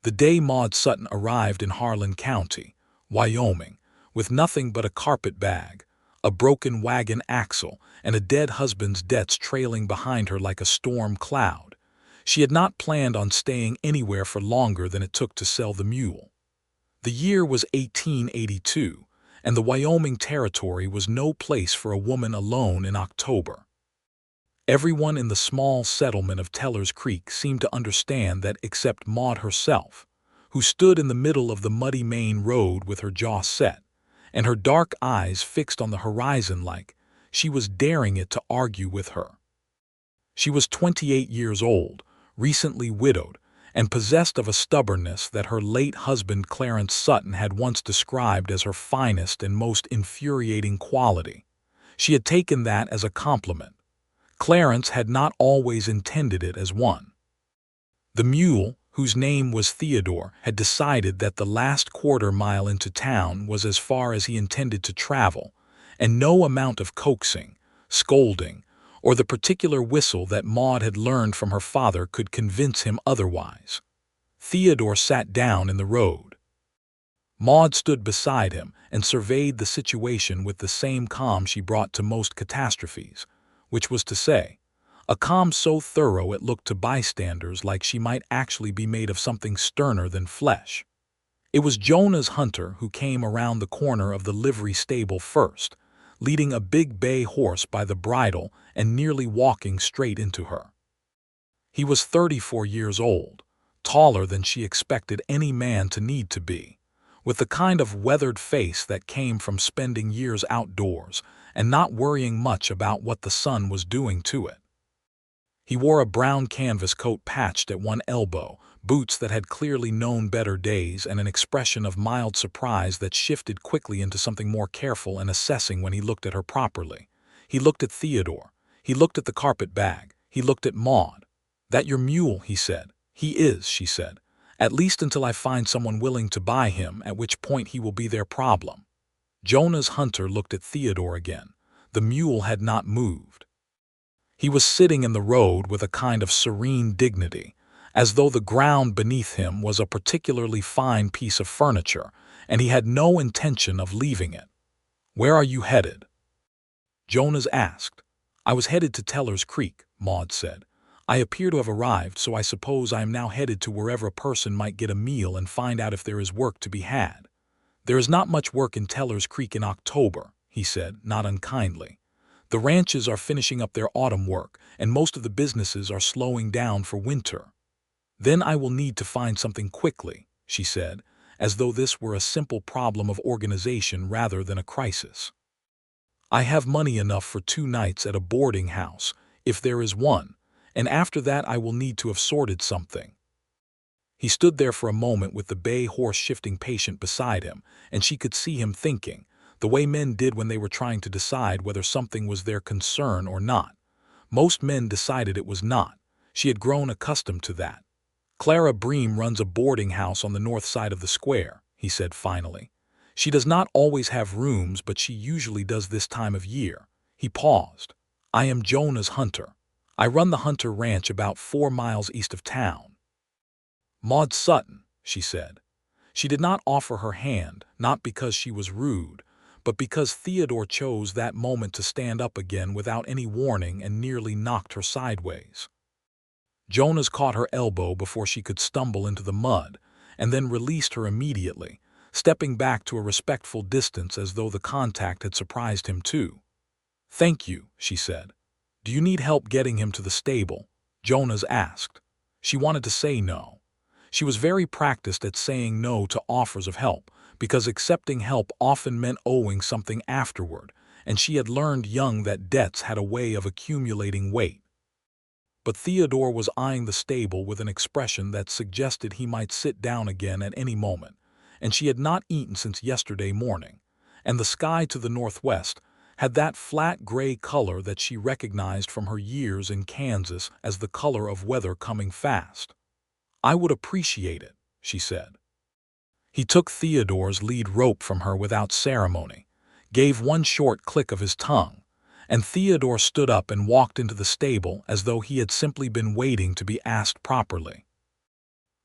The day Maude Sutton arrived in Harlan County, Wyoming, with nothing but a carpet bag, a broken wagon axle, and a dead husband's debts trailing behind her like a storm cloud, she had not planned on staying anywhere for longer than it took to sell the mule. The year was 1882, and the Wyoming Territory was no place for a woman alone in October. Everyone in the small settlement of Teller's Creek seemed to understand that except Maude herself, who stood in the middle of the muddy main road with her jaw set, and her dark eyes fixed on the horizon like she was daring it to argue with her. She was 28 years old, recently widowed, and possessed of a stubbornness that her late husband Clarence Sutton had once described as her finest and most infuriating quality. She had taken that as a compliment. Clarence had not always intended it as one. The mule, whose name was Theodore, had decided that the last quarter-mile into town was as far as he intended to travel, and no amount of coaxing, scolding, or the particular whistle that Maude had learned from her father could convince him otherwise. Theodore sat down in the road. Maude stood beside him and surveyed the situation with the same calm she brought to most catastrophes, which was to say, a calm so thorough it looked to bystanders like she might actually be made of something sterner than flesh. It was Jonas Hunter who came around the corner of the livery stable first, leading a big bay horse by the bridle and nearly walking straight into her. He was 34 years old, taller than she expected any man to need to be, with the kind of weathered face that came from spending years outdoors and not worrying much about what the sun was doing to it. He wore a brown canvas coat patched at one elbow, boots that had clearly known better days, and an expression of mild surprise that shifted quickly into something more careful and assessing when he looked at her properly. He looked at Theodore. He looked at the carpet bag. He looked at Maude. "That your mule?" he said. "He is," she said. "At least until I find someone willing to buy him, at which point he will be their problem." Jonas Hunter looked at Theodore again. The mule had not moved. He was sitting in the road with a kind of serene dignity, as though the ground beneath him was a particularly fine piece of furniture, and he had no intention of leaving it. "Where are you headed?" Jonas asked. "I was headed to Teller's Creek," Maude said. "I appear to have arrived, so I suppose I am now headed to wherever a person might get a meal and find out if there is work to be had." "There is not much work in Teller's Creek in October," he said, not unkindly. "The ranches are finishing up their autumn work, and most of the businesses are slowing down for winter." "Then I will need to find something quickly," she said, as though this were a simple problem of organization rather than a crisis. "I have money enough for 2 nights at a boarding house, if there is one, and after that I will need to have sorted something." He stood there for a moment with the bay horse shifting patient beside him, and she could see him thinking, the way men did when they were trying to decide whether something was their concern or not. Most men decided it was not. She had grown accustomed to that. "Clara Bream runs a boarding house on the north side of the square," he said finally. "She does not always have rooms, but she usually does this time of year." He paused. "I am Jonas Hunter. I run the Hunter Ranch about 4 miles east of town." "Maude Sutton," she said. She did not offer her hand, not because she was rude, but because Theodore chose that moment to stand up again without any warning and nearly knocked her sideways. Jonas caught her elbow before she could stumble into the mud, and then released her immediately, stepping back to a respectful distance as though the contact had surprised him too. "Thank you," she said. "Do you need help getting him to the stable?" Jonas asked. She wanted to say no. She was very practiced at saying no to offers of help, because accepting help often meant owing something afterward, and she had learned young that debts had a way of accumulating weight. But Theodore was eyeing the stable with an expression that suggested he might sit down again at any moment, and she had not eaten since yesterday morning, and the sky to the northwest had that flat gray color that she recognized from her years in Kansas as the color of weather coming fast. "I would appreciate it," she said. He took Theodore's lead rope from her without ceremony, gave one short click of his tongue, and Theodore stood up and walked into the stable as though he had simply been waiting to be asked properly.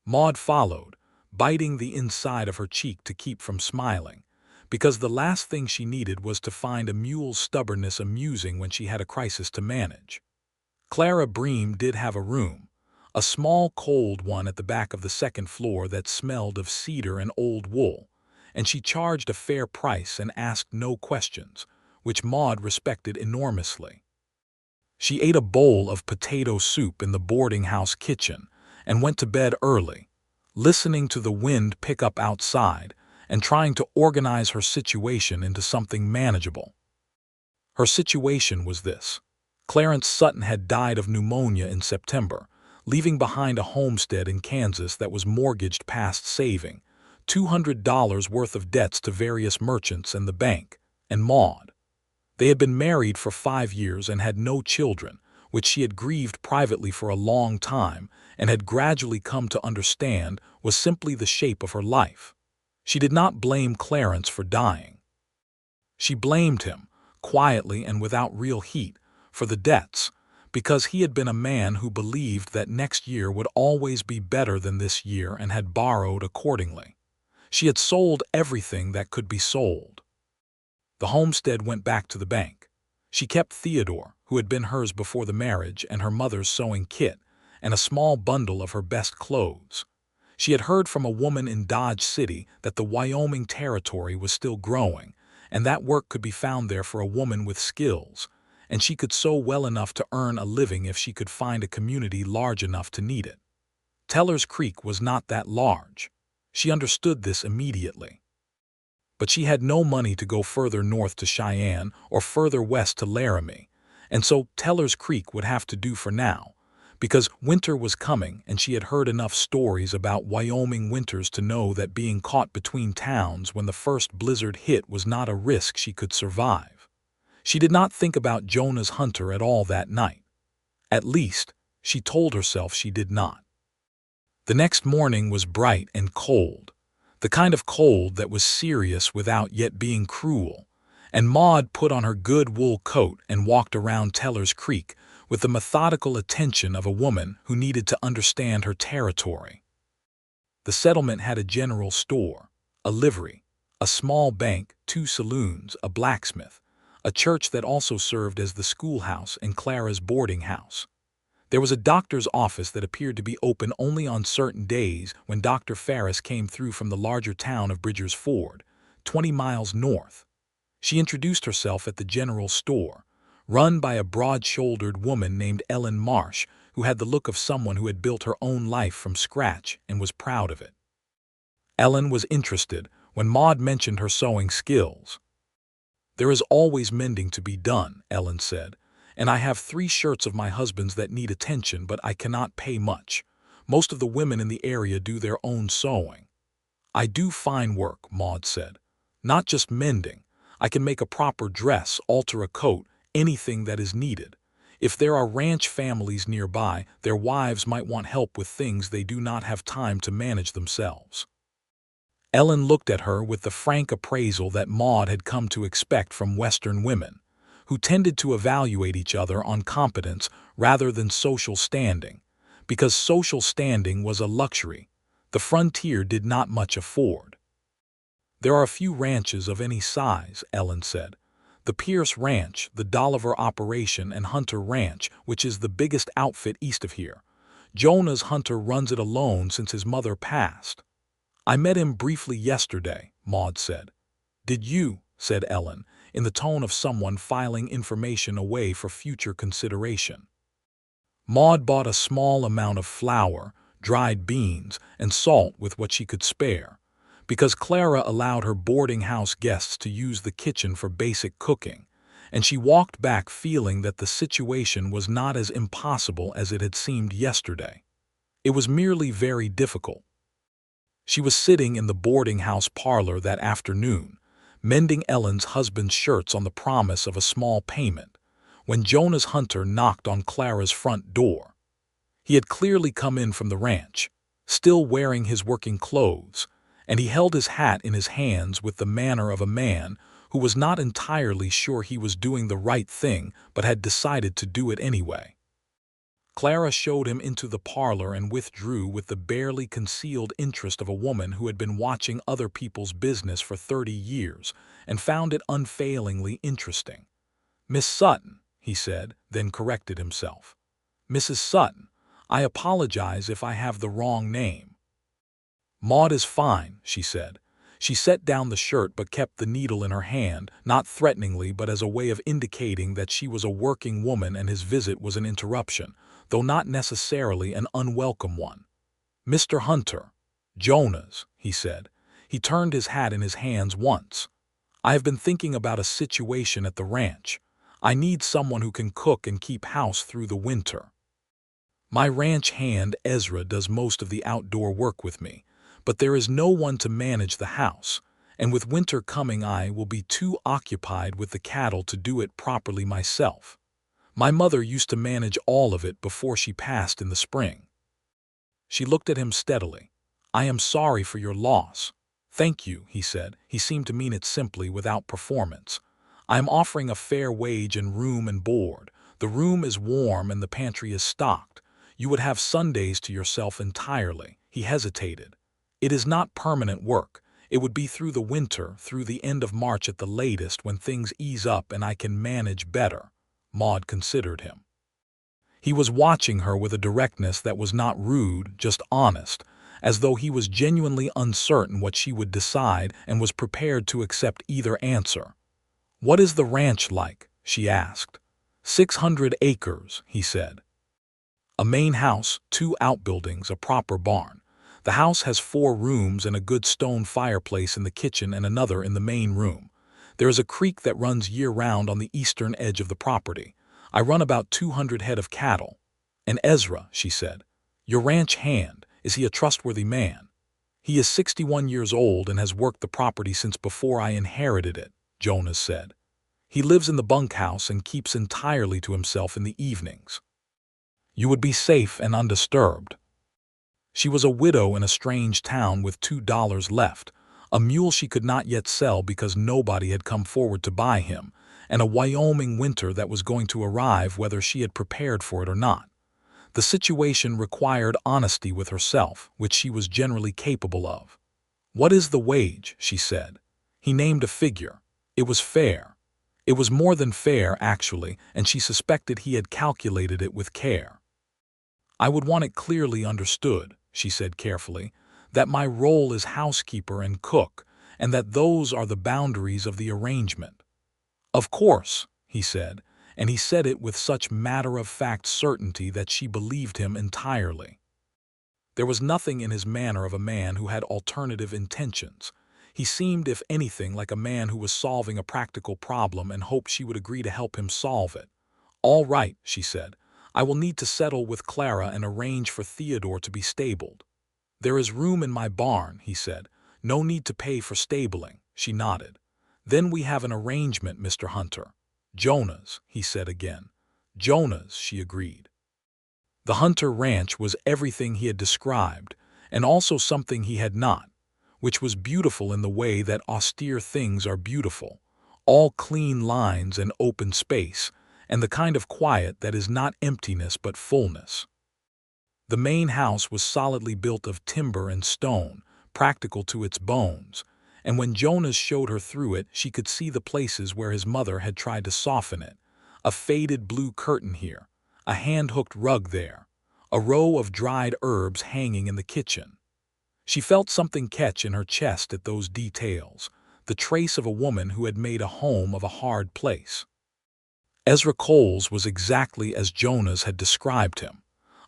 Maude followed, biting the inside of her cheek to keep from smiling, because the last thing she needed was to find a mule's stubbornness amusing when she had a crisis to manage. Clara Bream did have a room, a small cold one at the back of the second floor that smelled of cedar and old wool, and she charged a fair price and asked no questions, which Maude respected enormously. She ate a bowl of potato soup in the boarding house kitchen and went to bed early, listening to the wind pick up outside and trying to organize her situation into something manageable. Her situation was this. Clarence Sutton had died of pneumonia in September, leaving behind a homestead in Kansas that was mortgaged past saving, $200 worth of debts to various merchants and the bank, and Maude. They had been married for 5 years and had no children, which she had grieved privately for a long time and had gradually come to understand was simply the shape of her life. She did not blame Clarence for dying. She blamed him, quietly and without real heat, for the debts, because he had been a man who believed that next year would always be better than this year and had borrowed accordingly. She had sold everything that could be sold. The homestead went back to the bank. She kept Theodore, who had been hers before the marriage, and her mother's sewing kit, and a small bundle of her best clothes. She had heard from a woman in Dodge City that the Wyoming territory was still growing, and that work could be found there for a woman with skills, and she could sew well enough to earn a living if she could find a community large enough to need it. Teller's Creek was not that large. She understood this immediately. But she had no money to go further north to Cheyenne or further west to Laramie, and so Teller's Creek would have to do for now, because winter was coming and she had heard enough stories about Wyoming winters to know that being caught between towns when the first blizzard hit was not a risk she could survive. She did not think about Jonas Hunter at all that night. At least, she told herself she did not. The next morning was bright and cold, the kind of cold that was serious without yet being cruel, and Maude put on her good wool coat and walked around Teller's Creek with the methodical attention of a woman who needed to understand her territory. The settlement had a general store, a livery, a small bank, 2 saloons, a blacksmith, a church that also served as the schoolhouse and Clara's boarding house. There was a doctor's office that appeared to be open only on certain days when Dr. Ferris came through from the larger town of Bridger's Ford, 20 miles north. She introduced herself at the general store, run by a broad-shouldered woman named Ellen Marsh, who had the look of someone who had built her own life from scratch and was proud of it. Ellen was interested when Maude mentioned her sewing skills. "There is always mending to be done," Ellen said, "and I have 3 shirts of my husband's that need attention, but I cannot pay much. Most of the women in the area do their own sewing." "I do fine work," Maude said. "Not just mending. I can make a proper dress, alter a coat, anything that is needed. If there are ranch families nearby, their wives might want help with things they do not have time to manage themselves." Ellen looked at her with the frank appraisal that Maude had come to expect from Western women, who tended to evaluate each other on competence rather than social standing, because social standing was a luxury the frontier did not much afford. "There are a few ranches of any size," Ellen said. "The Pierce Ranch, the Dolliver Operation, and Hunter Ranch, which is the biggest outfit east of here. Jonas Hunter runs it alone since his mother passed." "I met him briefly yesterday," Maude said. "Did you?" said Ellen, in the tone of someone filing information away for future consideration. Maude bought a small amount of flour, dried beans, and salt with what she could spare, because Clara allowed her boarding house guests to use the kitchen for basic cooking, and she walked back feeling that the situation was not as impossible as it had seemed yesterday. It was merely very difficult. She was sitting in the boarding house parlor that afternoon, mending Ellen's husband's shirts on the promise of a small payment, when Jonas Hunter knocked on Clara's front door. He had clearly come in from the ranch, still wearing his working clothes, and he held his hat in his hands with the manner of a man who was not entirely sure he was doing the right thing but had decided to do it anyway. Clara showed him into the parlor and withdrew with the barely concealed interest of a woman who had been watching other people's business for 30 years and found it unfailingly interesting. "Miss Sutton," he said, then corrected himself. "Mrs. Sutton, I apologize if I have the wrong name." "Maude is fine," she said. She set down the shirt but kept the needle in her hand, not threateningly but as a way of indicating that she was a working woman and his visit was an interruption, though not necessarily an unwelcome one. "Mr. Hunter, Jonas," he said. He turned his hat in his hands once. "I have been thinking about a situation at the ranch. I need someone who can cook and keep house through the winter. My ranch hand, Ezra, does most of the outdoor work with me, but there is no one to manage the house, and with winter coming I will be too occupied with the cattle to do it properly myself. My mother used to manage all of it before she passed in the spring." She looked at him steadily. "I am sorry for your loss." "Thank you," he said. He seemed to mean it simply, without performance. "I am offering a fair wage and room and board. The room is warm and the pantry is stocked. You would have Sundays to yourself entirely." He hesitated. "It is not permanent work. It would be through the winter, through the end of March at the latest, when things ease up and I can manage better." Maude considered him. He was watching her with a directness that was not rude, just honest, as though he was genuinely uncertain what she would decide and was prepared to accept either answer. "What is the ranch like?" she asked. 600 acres, he said. "A main house, 2 outbuildings, a proper barn. The house has 4 rooms and a good stone fireplace in the kitchen and another in the main room. There is a creek that runs year-round on the eastern edge of the property. I run about 200 head of cattle." "And Ezra," she said, "your ranch hand, is he a trustworthy man?" "He is 61 years old and has worked the property since before I inherited it," Jonas said. "He lives in the bunkhouse and keeps entirely to himself in the evenings. You would be safe and undisturbed." She was a widow in a strange town with $2 left, a mule she could not yet sell because nobody had come forward to buy him, and a Wyoming winter that was going to arrive whether she had prepared for it or not. The situation required honesty with herself, which she was generally capable of. "What is the wage?" she said. He named a figure. It was fair. It was more than fair, actually, and she suspected he had calculated it with care. "I would want it clearly understood," she said carefully, "that my role is housekeeper and cook, and that those are the boundaries of the arrangement." "Of course," he said, and he said it with such matter-of-fact certainty that she believed him entirely. There was nothing in his manner of a man who had alternative intentions. He seemed, if anything, like a man who was solving a practical problem and hoped she would agree to help him solve it. "All right," she said. "I will need to settle with Clara and arrange for Theodore to be stabled." "There is room in my barn," he said. "No need to pay for stabling." She nodded. "Then we have an arrangement, Mr. Hunter." "Jonas," he said again. "Jonas," she agreed. The Hunter ranch was everything he had described, and also something he had not, which was beautiful in the way that austere things are beautiful, all clean lines and open space, and the kind of quiet that is not emptiness but fullness. The main house was solidly built of timber and stone, practical to its bones, and when Jonas showed her through it she could see the places where his mother had tried to soften it. A faded blue curtain here, a hand-hooked rug there, a row of dried herbs hanging in the kitchen. She felt something catch in her chest at those details, the trace of a woman who had made a home of a hard place. Ezra Coles was exactly as Jonas had described him,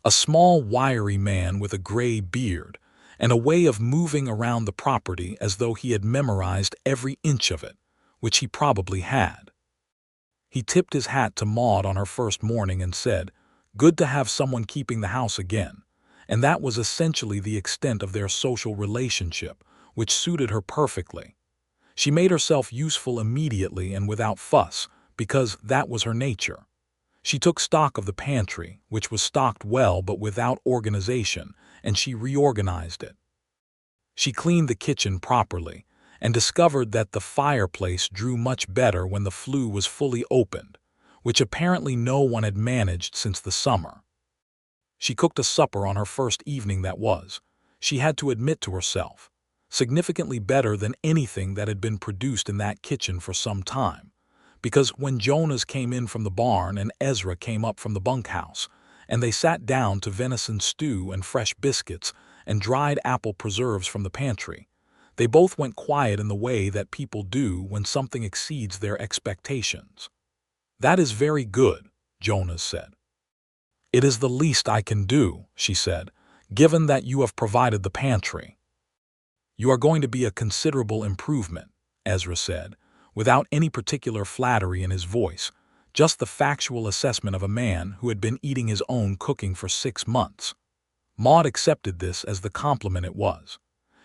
a small, wiry man with a gray beard, and a way of moving around the property as though he had memorized every inch of it, which he probably had. He tipped his hat to Maude on her first morning and said, "Good to have someone keeping the house again," and that was essentially the extent of their social relationship, which suited her perfectly. She made herself useful immediately and without fuss, because that was her nature. She took stock of the pantry, which was stocked well but without organization, and she reorganized it. She cleaned the kitchen properly, and discovered that the fireplace drew much better when the flue was fully opened, which apparently no one had managed since the summer. She cooked a supper on her first evening that was, she had to admit to herself, significantly better than anything that had been produced in that kitchen for some time. Because when Jonas came in from the barn and Ezra came up from the bunkhouse, and they sat down to venison stew and fresh biscuits and dried apple preserves from the pantry, they both went quiet in the way that people do when something exceeds their expectations. "That is very good," Jonas said. "It is the least I can do," she said, "given that you have provided the pantry." "You are going to be a considerable improvement," Ezra said, without any particular flattery in his voice, just the factual assessment of a man who had been eating his own cooking for 6 months. Maude accepted this as the compliment it was.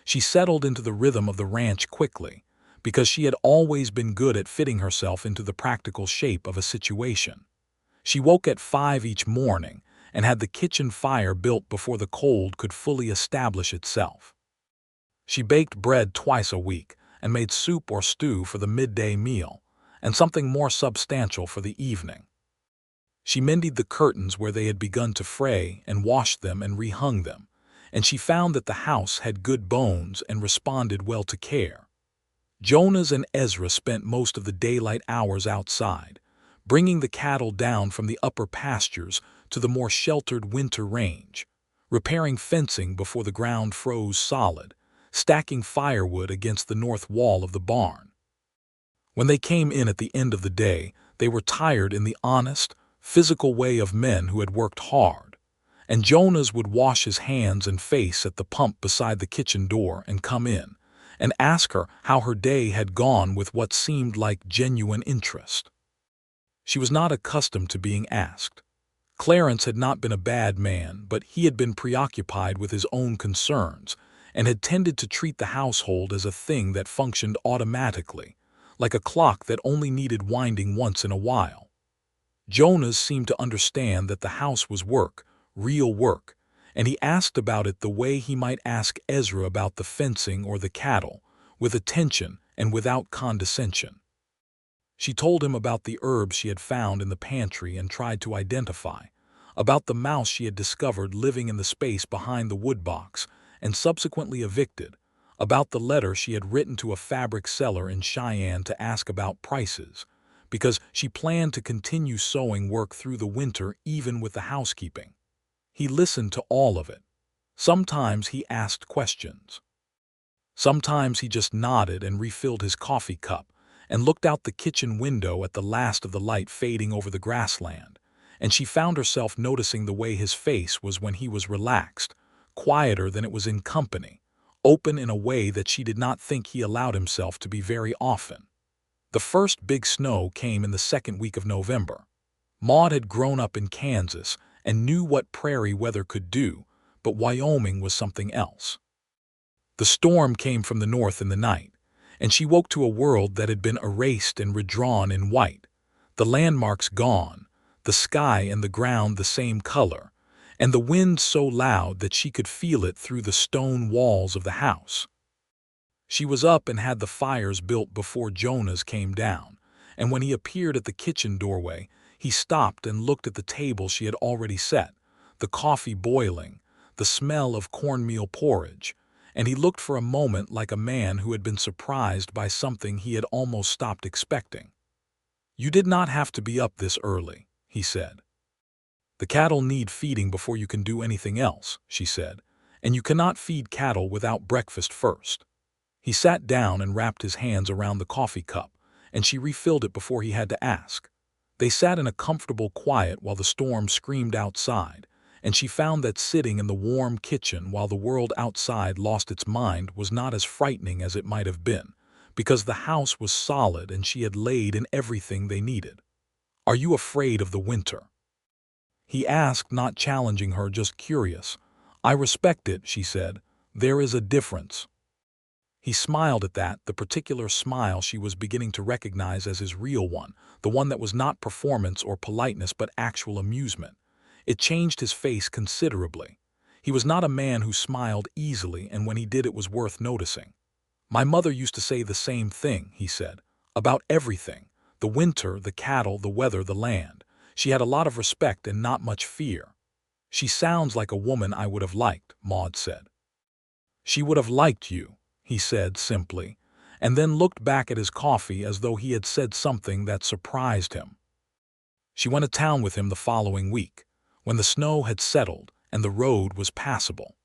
She settled into the rhythm of the ranch quickly, because she had always been good at fitting herself into the practical shape of a situation. She woke at 5 each morning and had the kitchen fire built before the cold could fully establish itself. She baked bread twice a week and made soup or stew for the midday meal, and something more substantial for the evening. She mended the curtains where they had begun to fray and washed them and rehung them, and she found that the house had good bones and responded well to care. Jonas and Ezra spent most of the daylight hours outside, bringing the cattle down from the upper pastures to the more sheltered winter range, repairing fencing before the ground froze solid, stacking firewood against the north wall of the barn. When they came in at the end of the day, they were tired in the honest, physical way of men who had worked hard, and Jonas would wash his hands and face at the pump beside the kitchen door and come in and ask her how her day had gone with what seemed like genuine interest. She was not accustomed to being asked. Clarence had not been a bad man, but he had been preoccupied with his own concerns and had tended to treat the household as a thing that functioned automatically, like a clock that only needed winding once in a while. Jonas seemed to understand that the house was work, real work, and he asked about it the way he might ask Ezra about the fencing or the cattle, with attention and without condescension. She told him about the herbs she had found in the pantry and tried to identify, about the mouse she had discovered living in the space behind the woodbox and subsequently evicted, about the letter she had written to a fabric seller in Cheyenne to ask about prices, because she planned to continue sewing work through the winter even with the housekeeping. He listened to all of it. Sometimes he asked questions. Sometimes he just nodded and refilled his coffee cup and looked out the kitchen window at the last of the light fading over the grassland, and she found herself noticing the way his face was when he was relaxed, quieter than it was in company, open in a way that she did not think he allowed himself to be very often. The first big snow came in the second week of November. Maude had grown up in Kansas and knew what prairie weather could do, but Wyoming was something else. The storm came from the north in the night, and she woke to a world that had been erased and redrawn in white, the landmarks gone, the sky and the ground the same color, and the wind so loud that she could feel it through the stone walls of the house. She was up and had the fires built before Jonas came down, and when he appeared at the kitchen doorway, he stopped and looked at the table she had already set, the coffee boiling, the smell of cornmeal porridge, and he looked for a moment like a man who had been surprised by something he had almost stopped expecting. "You did not have to be up this early," he said. "The cattle need feeding before you can do anything else," she said, "and you cannot feed cattle without breakfast first." He sat down and wrapped his hands around the coffee cup, and she refilled it before he had to ask. They sat in a comfortable quiet while the storm screamed outside, and she found that sitting in the warm kitchen while the world outside lost its mind was not as frightening as it might have been, because the house was solid and she had laid in everything they needed. "Are you afraid of the winter?" he asked, not challenging her, just curious. "I respect it," she said. "There is a difference." He smiled at that, the particular smile she was beginning to recognize as his real one, the one that was not performance or politeness but actual amusement. It changed his face considerably. He was not a man who smiled easily, and when he did it was worth noticing. "My mother used to say the same thing," he said, "about everything, the winter, the cattle, the weather, the land. She had a lot of respect and not much fear." "She sounds like a woman I would have liked," Maude said. "She would have liked you," he said simply, and then looked back at his coffee as though he had said something that surprised him. She went to town with him the following week, when the snow had settled and the road was passable.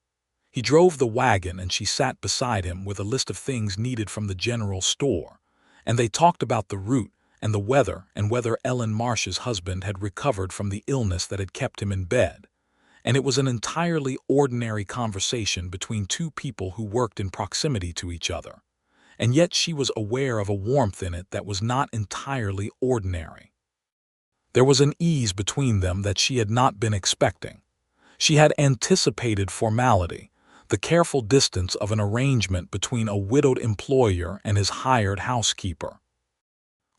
He drove the wagon and she sat beside him with a list of things needed from the general store, and they talked about the route and the weather and whether Ellen Marsh's husband had recovered from the illness that had kept him in bed. And it was an entirely ordinary conversation between two people who worked in proximity to each other, and yet she was aware of a warmth in it that was not entirely ordinary. There was an ease between them that she had not been expecting. She had anticipated formality, the careful distance of an arrangement between a widowed employer and his hired housekeeper.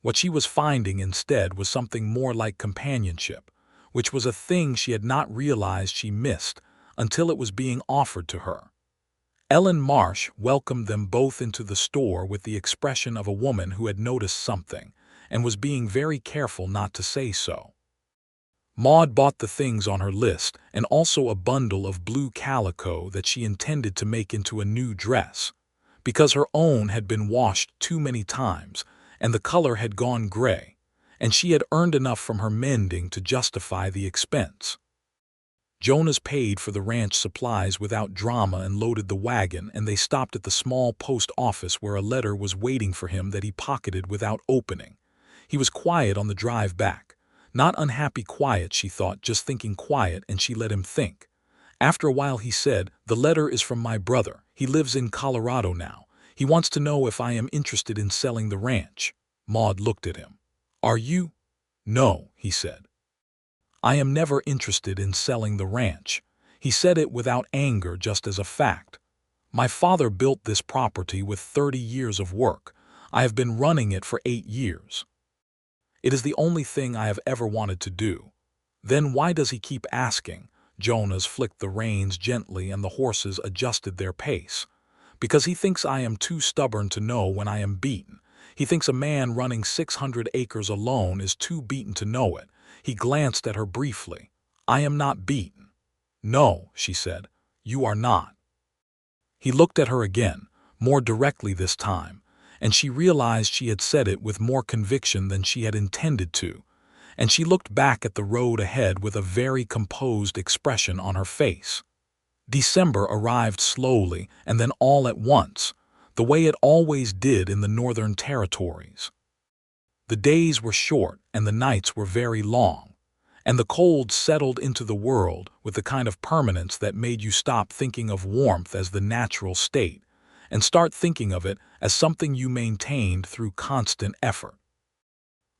What she was finding instead was something more like companionship, which was a thing she had not realized she missed until it was being offered to her. Ellen Marsh welcomed them both into the store with the expression of a woman who had noticed something and was being very careful not to say so. Maude bought the things on her list and also a bundle of blue calico that she intended to make into a new dress, because her own had been washed too many times and the color had gone gray, and she had earned enough from her mending to justify the expense. Jonas paid for the ranch supplies without drama and loaded the wagon, and they stopped at the small post office where a letter was waiting for him that he pocketed without opening. He was quiet on the drive back. Not unhappy quiet, she thought, just thinking quiet, and she let him think. After a while he said, "The letter is from my brother. He lives in Colorado now. He wants to know if I am interested in selling the ranch." Maude looked at him. "Are you?" "No," he said. "I am never interested in selling the ranch." He said it without anger, just as a fact. "My father built this property with 30 years of work. I have been running it for 8 years. It is the only thing I have ever wanted to do." "Then why does he keep asking?" Jonas flicked the reins gently and the horses adjusted their pace. "Because he thinks I am too stubborn to know when I am beaten. He thinks a man running 600 acres alone is too beaten to know it." He glanced at her briefly. "I am not beaten." "No," she said, "you are not." He looked at her again, more directly this time, and she realized she had said it with more conviction than she had intended to, and she looked back at the road ahead with a very composed expression on her face. December arrived slowly and then all at once, the way it always did in the Northern Territories. The days were short and the nights were very long, and the cold settled into the world with the kind of permanence that made you stop thinking of warmth as the natural state and start thinking of it as something you maintained through constant effort.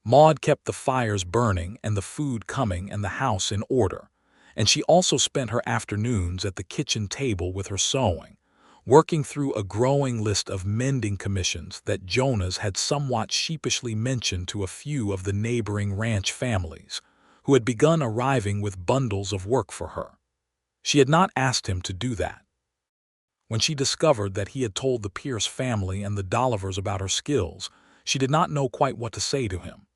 Maude kept the fires burning and the food coming and the house in order, and she also spent her afternoons at the kitchen table with her sewing, working through a growing list of mending commissions that Jonas had somewhat sheepishly mentioned to a few of the neighboring ranch families, who had begun arriving with bundles of work for her. She had not asked him to do that. When she discovered that he had told the Pierce family and the Dollivers about her skills, she did not know quite what to say to him.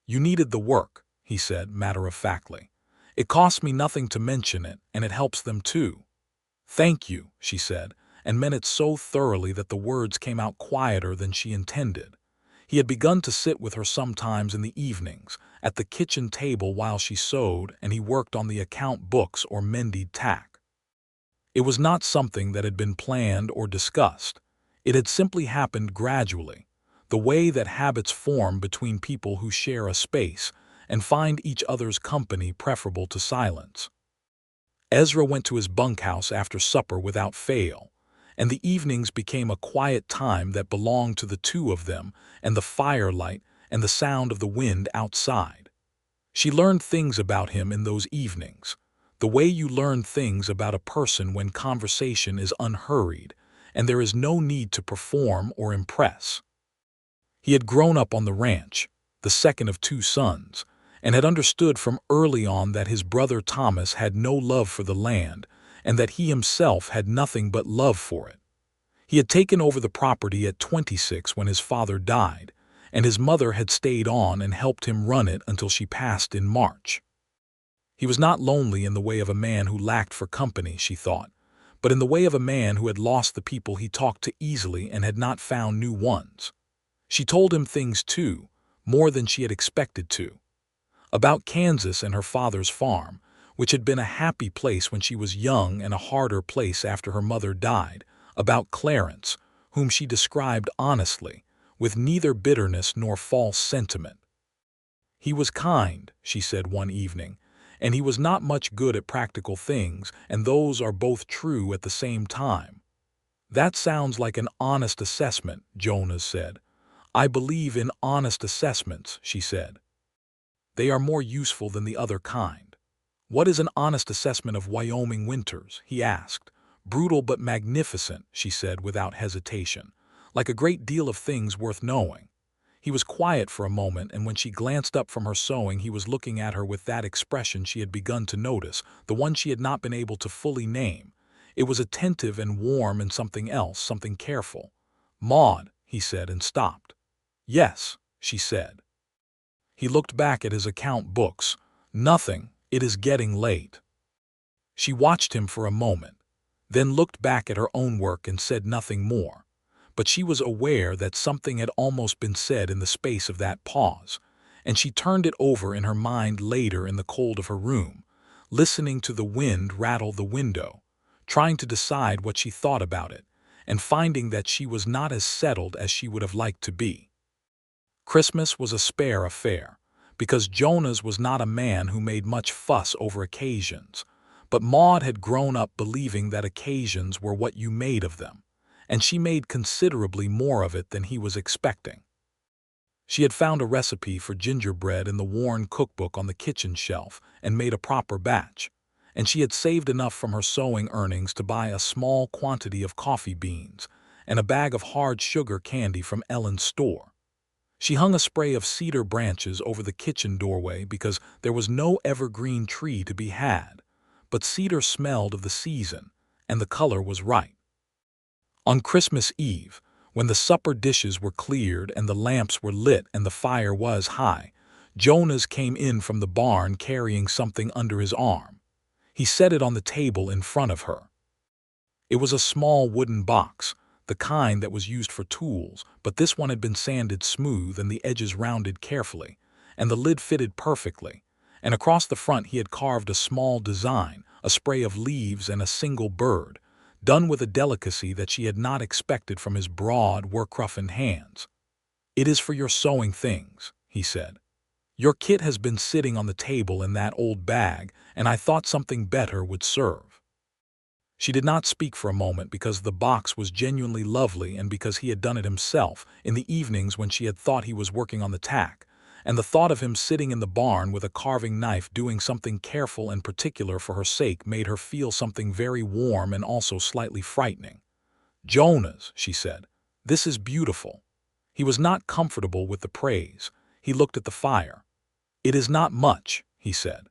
"You needed the work," he said matter-of-factly. "It costs me nothing to mention it, and it helps them too." "Thank you," she said, and meant it so thoroughly that the words came out quieter than she intended. He had begun to sit with her sometimes in the evenings, at the kitchen table while she sewed and he worked on the account books or mended tack. It was not something that had been planned or discussed. It had simply happened gradually, the way that habits form between people who share a space and find each other's company preferable to silence. Ezra went to his bunkhouse after supper without fail, and the evenings became a quiet time that belonged to the two of them and the firelight and the sound of the wind outside. She learned things about him in those evenings, the way you learn things about a person when conversation is unhurried and there is no need to perform or impress. He had grown up on the ranch, the second of 2 sons, and had understood from early on that his brother Thomas had no love for the land and that he himself had nothing but love for it. He had taken over the property at 26 when his father died, and his mother had stayed on and helped him run it until she passed in March. He was not lonely in the way of a man who lacked for company, she thought, but in the way of a man who had lost the people he talked to easily and had not found new ones. She told him things too, more than she had expected to. About Kansas and her father's farm, which had been a happy place when she was young and a harder place after her mother died. About Clarence, whom she described honestly, with neither bitterness nor false sentiment. He was kind, she said one evening, and he was not much good at practical things, and those are both true at the same time. That sounds like an honest assessment, Jonas said. I believe in honest assessments, she said. They are more useful than the other kind. What is an honest assessment of Wyoming winters? He asked. Brutal but magnificent, she said without hesitation, like a great deal of things worth knowing. He was quiet for a moment, and when she glanced up from her sewing he was looking at her with that expression she had begun to notice, the one she had not been able to fully name. It was attentive and warm and something else, something careful. Maude, he said and stopped. Yes, she said. He looked back at his account books. Nothing, it is getting late. She watched him for a moment, then looked back at her own work and said nothing more. But she was aware that something had almost been said in the space of that pause, and she turned it over in her mind later in the cold of her room, listening to the wind rattle the window, trying to decide what she thought about it, and finding that she was not as settled as she would have liked to be. Christmas was a spare affair, because Jonas was not a man who made much fuss over occasions, but Maude had grown up believing that occasions were what you made of them, and she made considerably more of it than he was expecting. She had found a recipe for gingerbread in the worn cookbook on the kitchen shelf and made a proper batch, and she had saved enough from her sewing earnings to buy a small quantity of coffee beans and a bag of hard sugar candy from Ellen's store. She hung a spray of cedar branches over the kitchen doorway because there was no evergreen tree to be had, but cedar smelled of the season, and the color was right. On Christmas Eve, when the supper dishes were cleared and the lamps were lit and the fire was high, Jonas came in from the barn carrying something under his arm. He set it on the table in front of her. It was a small wooden box, the kind that was used for tools, but this one had been sanded smooth and the edges rounded carefully, and the lid fitted perfectly, and across the front he had carved a small design, a spray of leaves and a single bird, done with a delicacy that she had not expected from his broad, work-roughened hands. It is for your sewing things, he said. Your kit has been sitting on the table in that old bag, and I thought something better would serve. She did not speak for a moment because the box was genuinely lovely and because he had done it himself in the evenings when she had thought he was working on the tack, and the thought of him sitting in the barn with a carving knife doing something careful and particular for her sake made her feel something very warm and also slightly frightening. Jonas, she said, this is beautiful. He was not comfortable with the praise. He looked at the fire. It is not much, he said.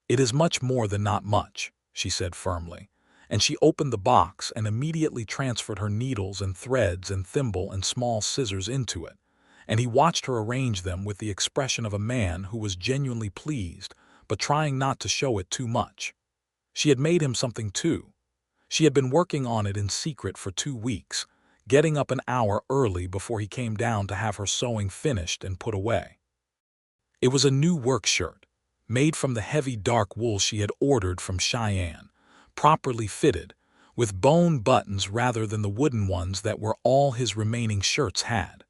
It is much more than not much, she said firmly, and she opened the box and immediately transferred her needles and threads and thimble and small scissors into it, and he watched her arrange them with the expression of a man who was genuinely pleased, but trying not to show it too much. She had made him something too. She had been working on it in secret for 2 weeks, getting up an hour early before he came down to have her sewing finished and put away. It was a new work shirt, made from the heavy dark wool she had ordered from Cheyenne, properly fitted, with bone buttons rather than the wooden ones that were all his remaining shirts had.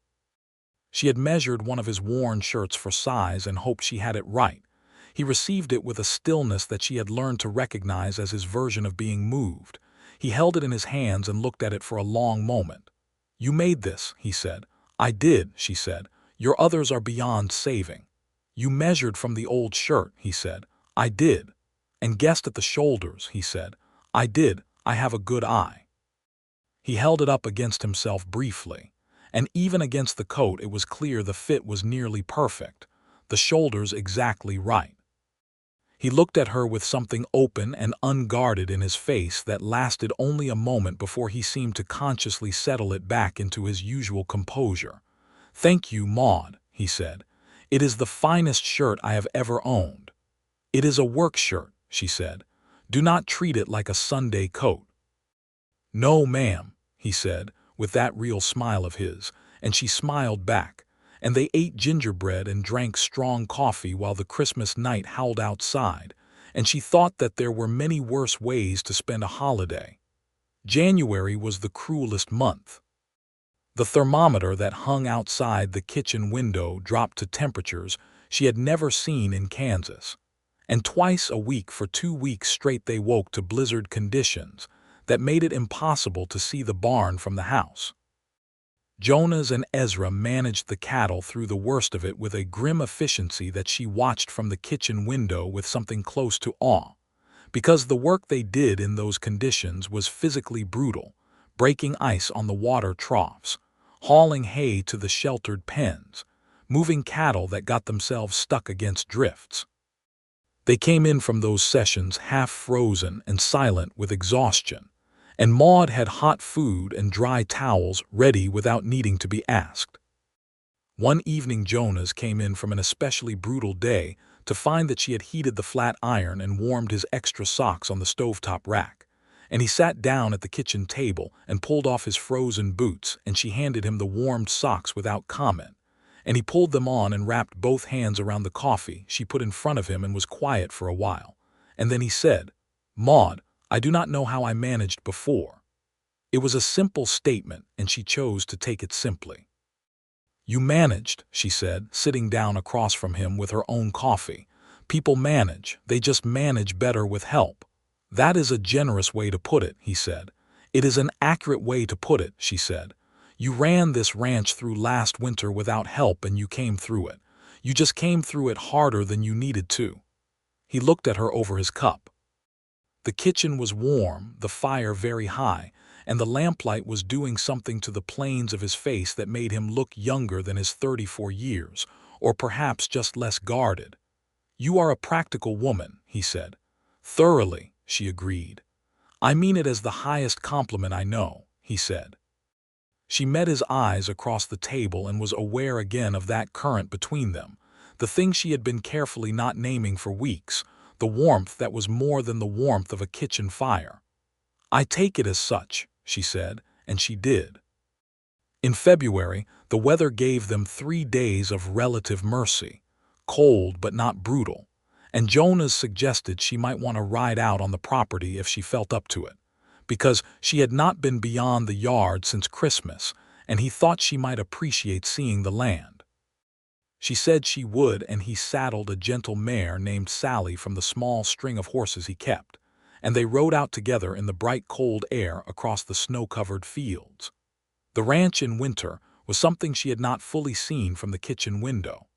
She had measured one of his worn shirts for size and hoped she had it right. He received it with a stillness that she had learned to recognize as his version of being moved. He held it in his hands and looked at it for a long moment. You made this, he said. I did, she said. Your others are beyond saving. You measured from the old shirt, he said. I did. And guessed at the shoulders, he said. I did. I have a good eye. He held it up against himself briefly, and even against the coat it was clear the fit was nearly perfect, the shoulders exactly right. He looked at her with something open and unguarded in his face that lasted only a moment before he seemed to consciously settle it back into his usual composure. Thank you, Maude, he said. It is the finest shirt I have ever owned. "It is a work shirt," she said. "Do not treat it like a Sunday coat." "No, ma'am," he said, with that real smile of his, and she smiled back, and they ate gingerbread and drank strong coffee while the Christmas night howled outside, and she thought that there were many worse ways to spend a holiday. January was the cruelest month. The thermometer that hung outside the kitchen window dropped to temperatures she had never seen in Kansas, and twice a week for 2 weeks straight they woke to blizzard conditions that made it impossible to see the barn from the house. Jonas and Ezra managed the cattle through the worst of it with a grim efficiency that she watched from the kitchen window with something close to awe, because the work they did in those conditions was physically brutal, breaking ice on the water troughs, hauling hay to the sheltered pens, moving cattle that got themselves stuck against drifts. They came in from those sessions half frozen and silent with exhaustion, and Maude had hot food and dry towels ready without needing to be asked. One evening Jonas came in from an especially brutal day to find that she had heated the flat iron and warmed his extra socks on the stovetop rack, and he sat down at the kitchen table and pulled off his frozen boots, and she handed him the warmed socks without comment, and he pulled them on and wrapped both hands around the coffee she put in front of him and was quiet for a while, and then he said, "Maude, I do not know how I managed before." It was a simple statement, and she chose to take it simply. "You managed," she said, sitting down across from him with her own coffee. "People manage, they just manage better with help." "That is a generous way to put it," he said. "It is an accurate way to put it," she said. "You ran this ranch through last winter without help and you came through it. You just came through it harder than you needed to." He looked at her over his cup. The kitchen was warm, the fire very high, and the lamplight was doing something to the planes of his face that made him look younger than his 34 years, or perhaps just less guarded. "You are a practical woman," he said. "Thoroughly," she agreed. "I mean it as the highest compliment I know," he said. She met his eyes across the table and was aware again of that current between them, the thing she had been carefully not naming for weeks, the warmth that was more than the warmth of a kitchen fire. "I take it as such," she said, and she did. In February, the weather gave them 3 days of relative mercy, cold but not brutal, and Jonas suggested she might want to ride out on the property if she felt up to it, because she had not been beyond the yard since Christmas, and he thought she might appreciate seeing the land. She said she would, and he saddled a gentle mare named Sally from the small string of horses he kept, and they rode out together in the bright cold air across the snow-covered fields. The ranch in winter was something she had not fully seen from the kitchen window.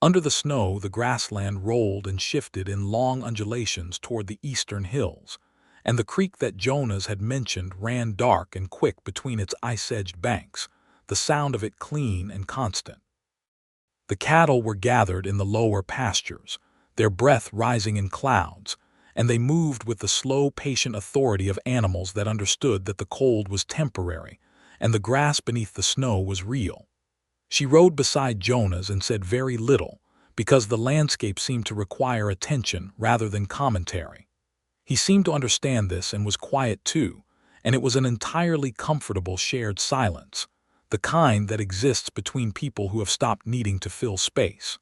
Under the snow, the grassland rolled and shifted in long undulations toward the eastern hills, and the creek that Jonas had mentioned ran dark and quick between its ice-edged banks, the sound of it clean and constant. The cattle were gathered in the lower pastures, their breath rising in clouds, and they moved with the slow, patient authority of animals that understood that the cold was temporary, and the grass beneath the snow was real. She rode beside Jonas and said very little, because the landscape seemed to require attention rather than commentary. He seemed to understand this and was quiet too, and it was an entirely comfortable shared silence, the kind that exists between people who have stopped needing to fill space.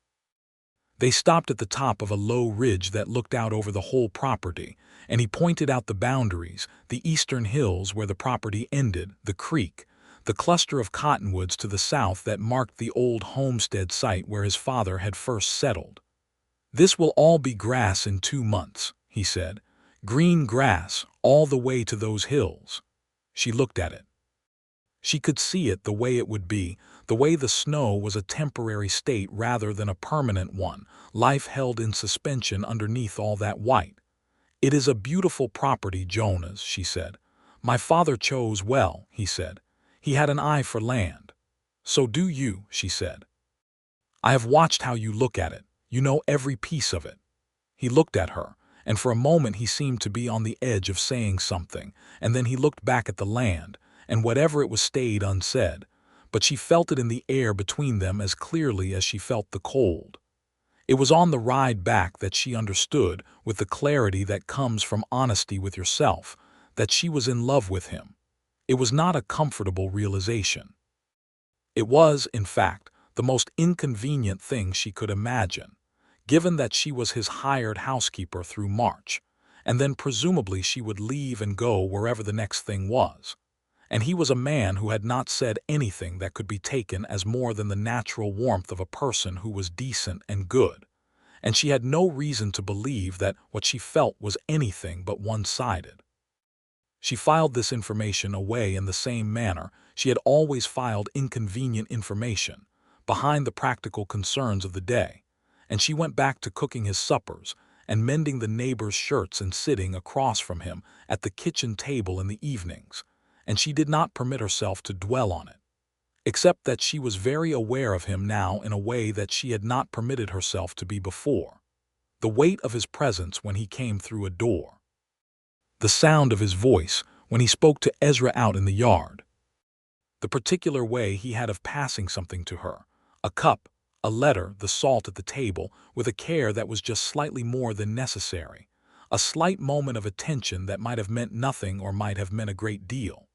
They stopped at the top of a low ridge that looked out over the whole property, and he pointed out the boundaries, the eastern hills where the property ended, the creek, the cluster of cottonwoods to the south that marked the old homestead site where his father had first settled. "This will all be grass in 2 months," he said. "Green grass all the way to those hills." She looked at it. She could see it the way it would be, the way the snow was a temporary state rather than a permanent one, life held in suspension underneath all that white. "It is a beautiful property, Jonas," she said. "My father chose well," he said. "He had an eye for land." "So do you," she said. "I have watched how you look at it. You know every piece of it." He looked at her, and for a moment he seemed to be on the edge of saying something, and then he looked back at the land, and whatever it was stayed unsaid, but she felt it in the air between them as clearly as she felt the cold. It was on the ride back that she understood, with the clarity that comes from honesty with yourself, that she was in love with him. It was not a comfortable realization. It was, in fact, the most inconvenient thing she could imagine, given that she was his hired housekeeper through March, and then presumably she would leave and go wherever the next thing was. And he was a man who had not said anything that could be taken as more than the natural warmth of a person who was decent and good, and she had no reason to believe that what she felt was anything but one-sided. She filed this information away in the same manner she had always filed inconvenient information, behind the practical concerns of the day, and she went back to cooking his suppers and mending the neighbors' shirts and sitting across from him at the kitchen table in the evenings, and she did not permit herself to dwell on it, except that she was very aware of him now in a way that she had not permitted herself to be before. The weight of his presence when he came through a door. The sound of his voice when he spoke to Ezra out in the yard. The particular way he had of passing something to her, a cup, a letter, the salt at the table, with a care that was just slightly more than necessary, a slight moment of attention that might have meant nothing or might have meant a great deal.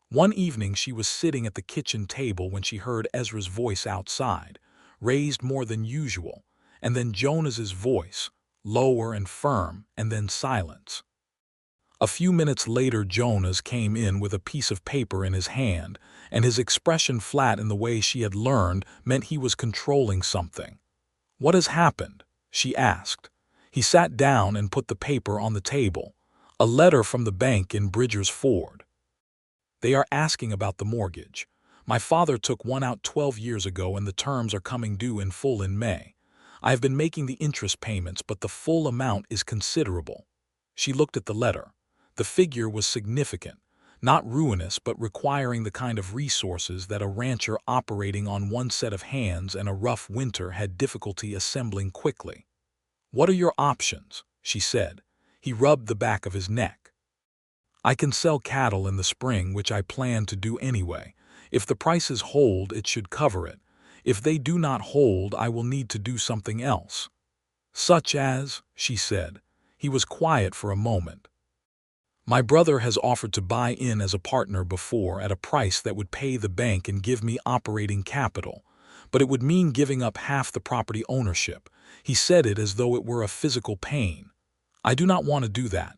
One evening she was sitting at the kitchen table when she heard Ezra's voice outside, raised more than usual, and then Jonas's voice, lower and firm, and then silence. A few minutes later Jonas came in with a piece of paper in his hand, and his expression flat in the way she had learned meant he was controlling something. "What has happened?" she asked. He sat down and put the paper on the table. "A letter from the bank in Bridgers Ford. They are asking about the mortgage. My father took one out 12 years ago and the terms are coming due in full in May. I have been making the interest payments, but the full amount is considerable." She looked at the letter. The figure was significant, not ruinous but requiring the kind of resources that a rancher operating on one set of hands in a rough winter had difficulty assembling quickly. "What are your options?" she said. He rubbed the back of his neck. "I can sell cattle in the spring, which I plan to do anyway. If the prices hold, it should cover it. If they do not hold, I will need to do something else." "Such as?" she said. He was quiet for a moment. "My brother has offered to buy in as a partner before at a price that would pay the bank and give me operating capital, but it would mean giving up half the property ownership." He said it as though it were a physical pain. "I do not want to do that."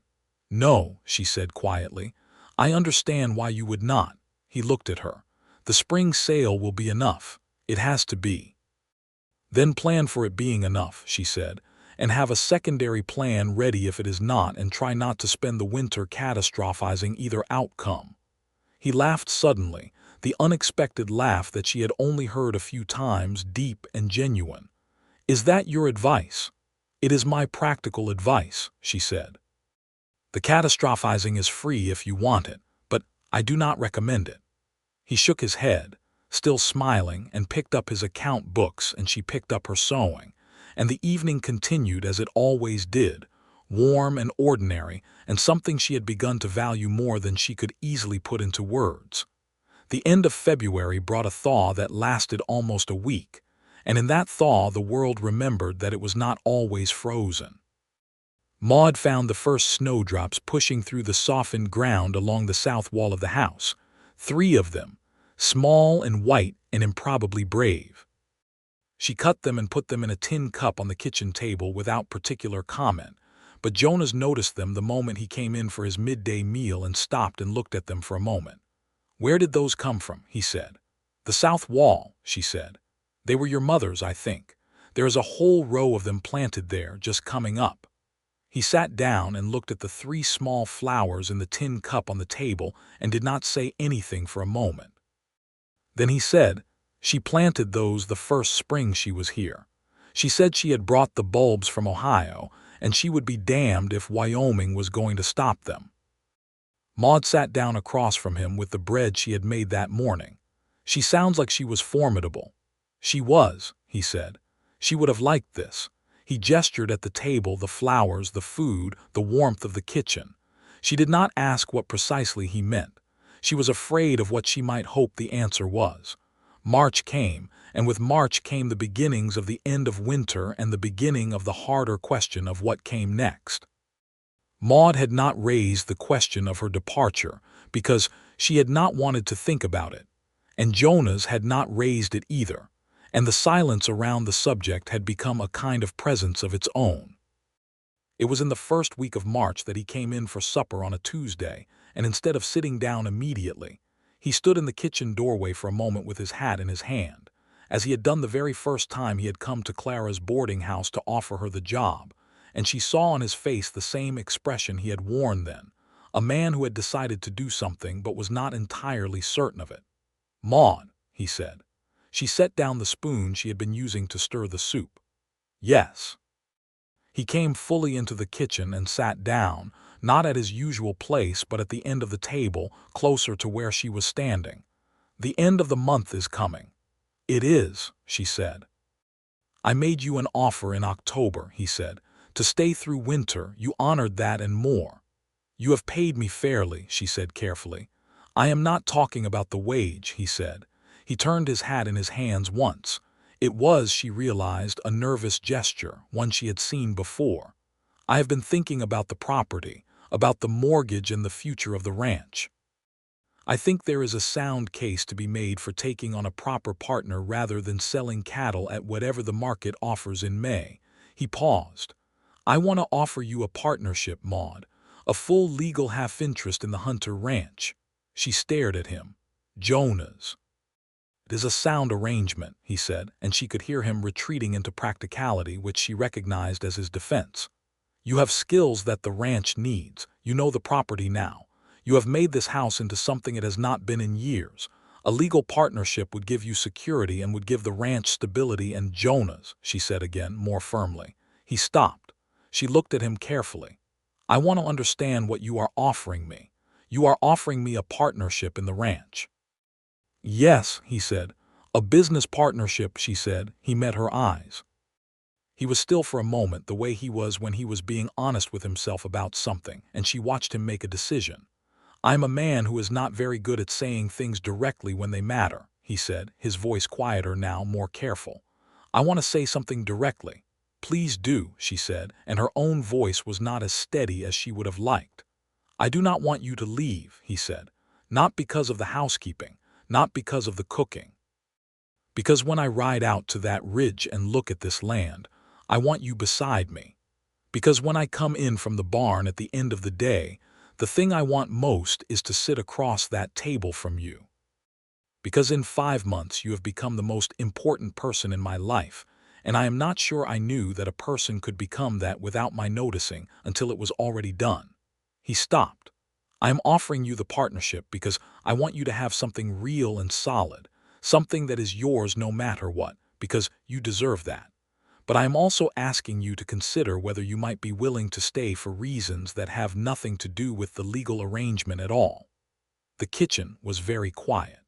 "No," she said quietly. "I understand why you would not." He looked at her. "The spring sale will be enough. It has to be." "Then plan for it being enough," she said, "and have a secondary plan ready if it is not, and try not to spend the winter catastrophizing either outcome." He laughed suddenly, the unexpected laugh that she had only heard a few times, deep and genuine. "Is that your advice?" "It is my practical advice," she said. "The catastrophizing is free if you want it, but I do not recommend it." He shook his head, still smiling, and picked up his account books, and she picked up her sewing, and the evening continued as it always did, warm and ordinary, and something she had begun to value more than she could easily put into words. The end of February brought a thaw that lasted almost a week, and in that thaw the world remembered that it was not always frozen. Maude found the first snowdrops pushing through the softened ground along the south wall of the house, 3 of them, small and white and improbably brave. She cut them and put them in a tin cup on the kitchen table without particular comment, but Jonas noticed them the moment he came in for his midday meal and stopped and looked at them for a moment. "Where did those come from?" he said. "The south wall," she said. "They were your mother's, I think. There is a whole row of them planted there, just coming up." He sat down and looked at the 3 small flowers in the tin cup on the table and did not say anything for a moment. Then he said, "She planted those the first spring she was here. She said she had brought the bulbs from Ohio, and she would be damned if Wyoming was going to stop them." Maude sat down across from him with the bread she had made that morning. "She sounds like she was formidable." "She was," he said. "She would have liked this." He gestured at the table, the flowers, the food, the warmth of the kitchen. She did not ask what precisely he meant. She was afraid of what she might hope the answer was. March came, and with March came the beginnings of the end of winter and the beginning of the harder question of what came next. Maude had not raised the question of her departure because she had not wanted to think about it, and Jonas had not raised it either, and the silence around the subject had become a kind of presence of its own. It was in the first week of March that he came in for supper on a Tuesday, and instead of sitting down immediately, he stood in the kitchen doorway for a moment with his hat in his hand, as he had done the very first time he had come to Clara's boarding house to offer her the job, and she saw on his face the same expression he had worn then, a man who had decided to do something but was not entirely certain of it. "Maude," he said. She set down the spoon she had been using to stir the soup. "Yes." He came fully into the kitchen and sat down, not at his usual place but at the end of the table, closer to where she was standing. "The end of the month is coming." "It is," she said. "I made you an offer in October," he said. "To stay through winter. You honored that and more." "You have paid me fairly," she said carefully. "I am not talking about the wage," he said. He turned his hat in his hands once. It was, she realized, a nervous gesture, one she had seen before. "I have been thinking about the property, about the mortgage and the future of the ranch. I think there is a sound case to be made for taking on a proper partner rather than selling cattle at whatever the market offers in May." He paused. "I want to offer you a partnership, Maude, a full legal half-interest in the Hunter ranch." She stared at him. "Jonas." "It is a sound arrangement," he said, and she could hear him retreating into practicality, which she recognized as his defense. "You have skills that the ranch needs. You know the property now. You have made this house into something it has not been in years. A legal partnership would give you security and would give the ranch stability and—" "Jonas," she said again, more firmly. He stopped. She looked at him carefully. "I want to understand what you are offering me. You are offering me a partnership in the ranch." "Yes," he said. "A business partnership," she said. He met her eyes. He was still for a moment, the way he was when he was being honest with himself about something, and she watched him make a decision. "I'm a man who is not very good at saying things directly when they matter," he said, his voice quieter now, more careful. "I want to say something directly." "Please do," she said, and her own voice was not as steady as she would have liked. "I do not want you to leave," he said. "Not because of the housekeeping, not because of the cooking. Because when I ride out to that ridge and look at this land, I want you beside me. Because when I come in from the barn at the end of the day, the thing I want most is to sit across that table from you. Because in 5 months you have become the most important person in my life, and I am not sure I knew that a person could become that without my noticing until it was already done." He stopped. "I am offering you the partnership because I want you to have something real and solid, something that is yours no matter what, because you deserve that. But I am also asking you to consider whether you might be willing to stay for reasons that have nothing to do with the legal arrangement at all." The kitchen was very quiet.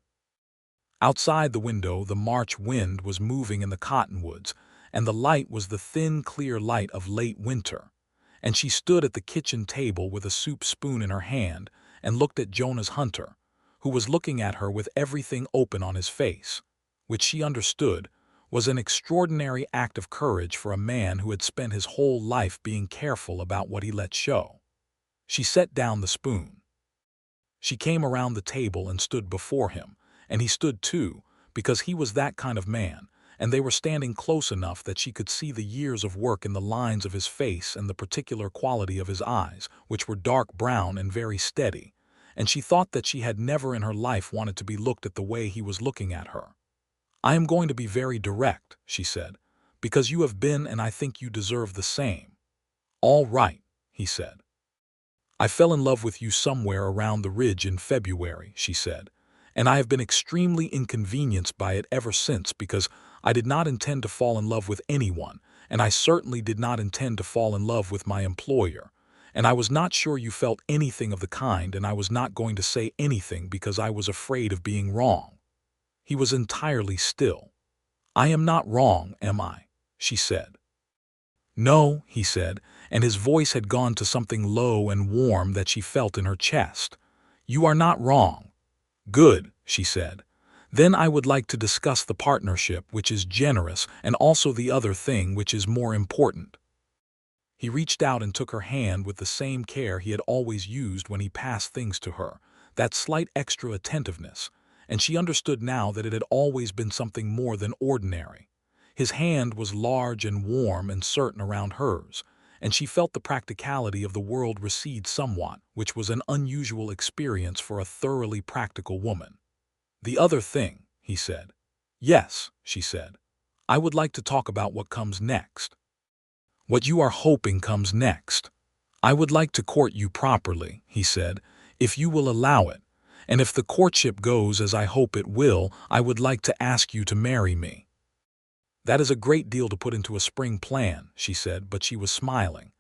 Outside the window, the March wind was moving in the cottonwoods, and the light was the thin, clear light of late winter. And she stood at the kitchen table with a soup spoon in her hand and looked at Jonas Hunter, who was looking at her with everything open on his face, which she understood was an extraordinary act of courage for a man who had spent his whole life being careful about what he let show. She set down the spoon. She came around the table and stood before him, and he stood too, because he was that kind of man, and they were standing close enough that she could see the years of work in the lines of his face and the particular quality of his eyes, which were dark brown and very steady, and she thought that she had never in her life wanted to be looked at the way he was looking at her. "I am going to be very direct," she said, "because you have been, and I think you deserve the same." "All right," he said. "I fell in love with you somewhere around the ridge in February," she said, "and I have been extremely inconvenienced by it ever since because I did not intend to fall in love with anyone, and I certainly did not intend to fall in love with my employer, and I was not sure you felt anything of the kind, and I was not going to say anything because I was afraid of being wrong." He was entirely still. "I am not wrong, am I?" she said. "No," he said, and his voice had gone to something low and warm that she felt in her chest. "You are not wrong." "Good," she said. Then I would like to discuss the partnership, which is generous, and also the other thing, which is more important. He reached out and took her hand with the same care he had always used when he passed things to her, that slight extra attentiveness, and she understood now that it had always been something more than ordinary. His hand was large and warm and certain around hers, and she felt the practicality of the world recede somewhat, which was an unusual experience for a thoroughly practical woman. "The other thing," he said. "Yes," she said. "I would like to talk about what comes next. What you are hoping comes next. I would like to court you properly," he said, "if you will allow it, and if the courtship goes as I hope it will, I would like to ask you to marry me." "That is a great deal to put into a spring plan," she said, but she was smiling.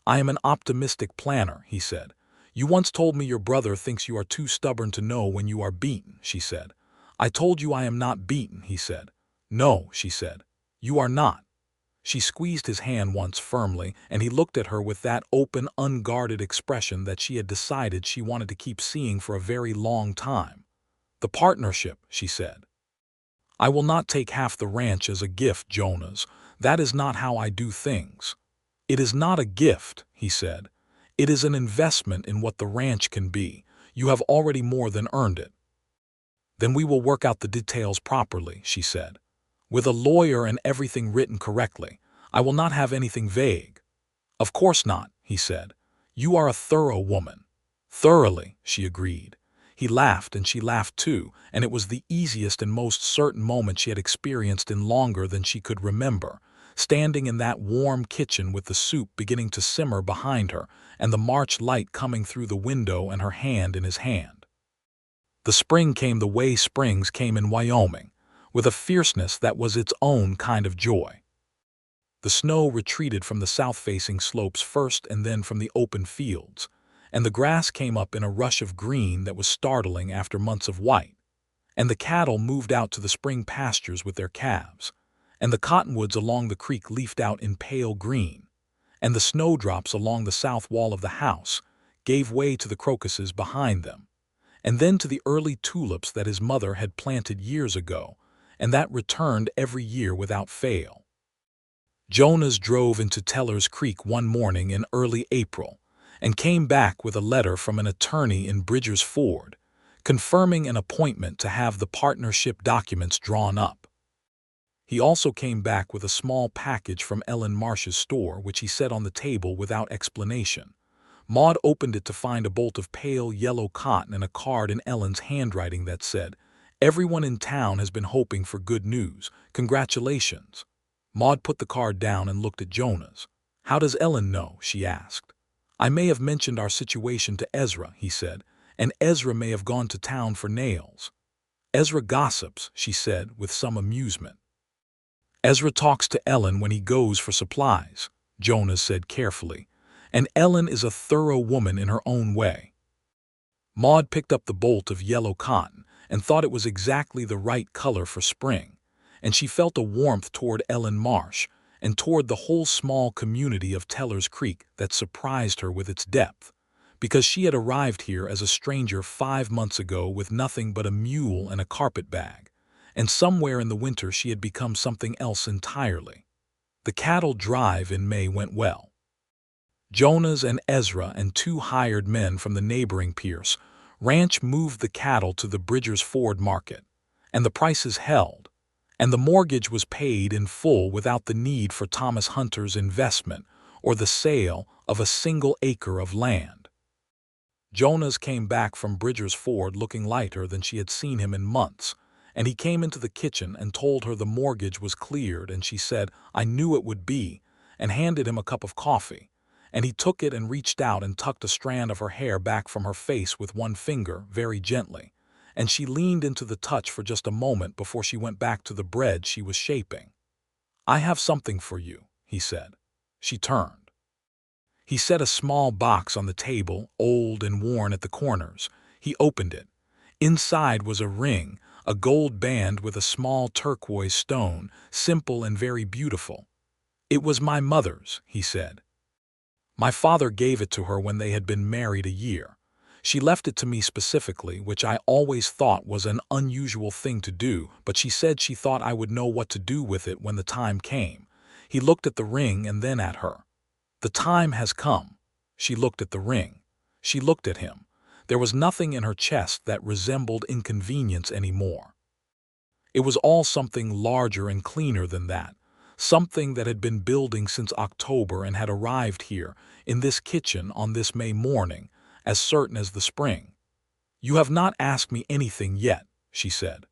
"I am an optimistic planner," he said. "You once told me your brother thinks you are too stubborn to know when you are beaten," she said. "I told you I am not beaten," he said. "No," she said, "you are not." She squeezed his hand once firmly, and he looked at her with that open, unguarded expression that she had decided she wanted to keep seeing for a very long time. "The partnership," she said. "I will not take half the ranch as a gift, Jonas. That is not how I do things." "It is not a gift," he said. "It is an investment in what the ranch can be. You have already more than earned it." "Then we will work out the details properly," she said. "With a lawyer and everything written correctly. I will not have anything vague." "Of course not," he said. "You are a thorough woman." "Thoroughly," she agreed. He laughed and she laughed too, and it was the easiest and most certain moment she had experienced in longer than she could remember, standing in that warm kitchen with the soup beginning to simmer behind her and the March light coming through the window and her hand in his hand. The spring came the way springs came in Wyoming, with a fierceness that was its own kind of joy. The snow retreated from the south-facing slopes first and then from the open fields, and the grass came up in a rush of green that was startling after months of white, and the cattle moved out to the spring pastures with their calves, and the cottonwoods along the creek leafed out in pale green, and the snowdrops along the south wall of the house gave way to the crocuses behind them, and then to the early tulips that his mother had planted years ago, and that returned every year without fail. Jonas drove into Teller's Creek one morning in early April and came back with a letter from an attorney in Bridger's Ford, confirming an appointment to have the partnership documents drawn up. He also came back with a small package from Ellen Marsh's store, which he set on the table without explanation. Maude opened it to find a bolt of pale yellow cotton and a card in Ellen's handwriting that said, "Everyone in town has been hoping for good news. Congratulations." Maude put the card down and looked at Jonas. "How does Ellen know?" she asked. "I may have mentioned our situation to Ezra," he said, "and Ezra may have gone to town for nails." "Ezra gossips," she said with some amusement. "Ezra talks to Ellen when he goes for supplies," Jonas said carefully, "and Ellen is a thorough woman in her own way." Maude picked up the bolt of yellow cotton and thought it was exactly the right color for spring, and she felt a warmth toward Ellen Marsh and toward the whole small community of Teller's Creek that surprised her with its depth, because she had arrived here as a stranger 5 months ago with nothing but a mule and a carpet bag, and somewhere in the winter she had become something else entirely. The cattle drive in May went well. Jonas and Ezra and 2 hired men from the neighboring Pierce ranch moved the cattle to the Bridger's Ford market, and the prices held, and the mortgage was paid in full without the need for Thomas Hunter's investment or the sale of a single acre of land. Jonas came back from Bridger's Ford looking lighter than she had seen him in months, and he came into the kitchen and told her the mortgage was cleared, and she said, "I knew it would be," and handed him a cup of coffee, and he took it and reached out and tucked a strand of her hair back from her face with one finger, very gently, and she leaned into the touch for just a moment before she went back to the bread she was shaping. "I have something for you," he said. She turned. He set a small box on the table, old and worn at the corners. He opened it. Inside was a ring, a gold band with a small turquoise stone, simple and very beautiful. "It was my mother's," he said. "My father gave it to her when they had been married a year. She left it to me specifically, which I always thought was an unusual thing to do, but she said she thought I would know what to do with it when the time came. He looked at the ring and then at her. The time has come. She looked at the ring. She looked at him. There was nothing in her chest that resembled inconvenience anymore. It was all something larger and cleaner than that, something that had been building since October and had arrived here, in this kitchen on this May morning, as certain as the spring. "You have not asked me anything yet," she said.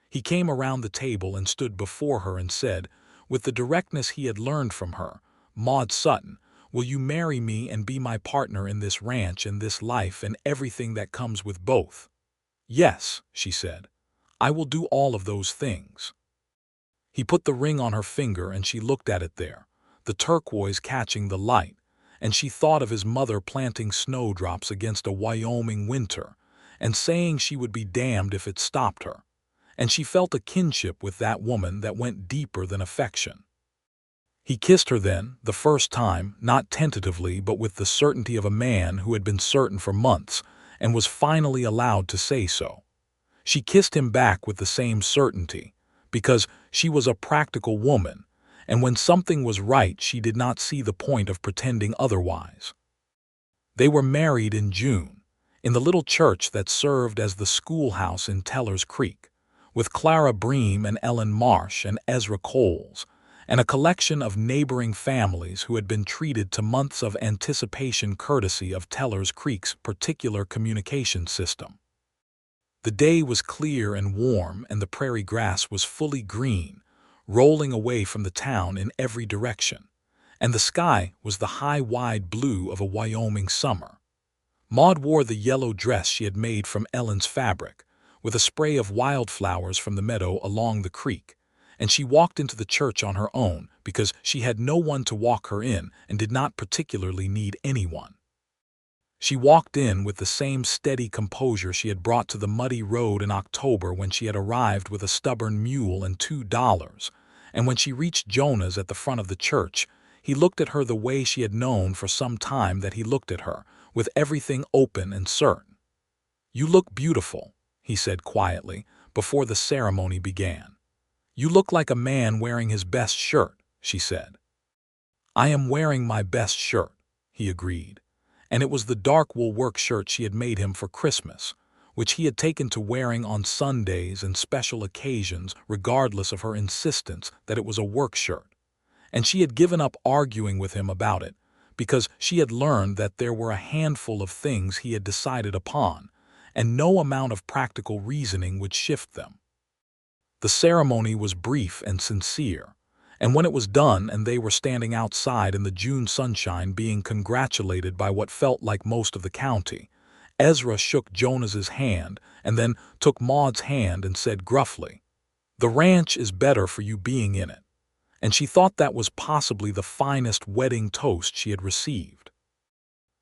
He came around the table and stood before her and said, with the directness he had learned from her, "Maude Sutton, will you marry me and be my partner in this ranch and this life and everything that comes with both?" "Yes," she said. "I will do all of those things." He put the ring on her finger and she looked at it there, the turquoise catching the light, and she thought of his mother planting snowdrops against a Wyoming winter and saying she would be damned if it stopped her, and she felt a kinship with that woman that went deeper than affection. He kissed her then, the first time, not tentatively but with the certainty of a man who had been certain for months and was finally allowed to say so. She kissed him back with the same certainty, because she was a practical woman, and when something was right she did not see the point of pretending otherwise. They were married in June, in the little church that served as the schoolhouse in Teller's Creek, with Clara Bream and Ellen Marsh and Ezra Coles, and a collection of neighboring families who had been treated to months of anticipation courtesy of Teller's Creek's particular communication system. The day was clear and warm, and the prairie grass was fully green, rolling away from the town in every direction, and the sky was the high, wide blue of a Wyoming summer. Maude wore the yellow dress she had made from Ellen's fabric, with a spray of wildflowers from the meadow along the creek, and she walked into the church on her own because she had no one to walk her in and did not particularly need anyone. She walked in with the same steady composure she had brought to the muddy road in October when she had arrived with a stubborn mule and $2, and when she reached Jonas at the front of the church, he looked at her the way she had known for some time that he looked at her, with everything open and certain. "You look beautiful," he said quietly, before the ceremony began. "You look like a man wearing his best shirt," she said. "I am wearing my best shirt," he agreed, and it was the dark wool work shirt she had made him for Christmas, which he had taken to wearing on Sundays and special occasions regardless of her insistence that it was a work shirt, and she had given up arguing with him about it because she had learned that there were a handful of things he had decided upon, and no amount of practical reasoning would shift them. The ceremony was brief and sincere, and when it was done and they were standing outside in the June sunshine being congratulated by what felt like most of the county, Ezra shook Jonas's hand and then took Maude's hand and said gruffly, "The ranch is better for you being in it," and she thought that was possibly the finest wedding toast she had received.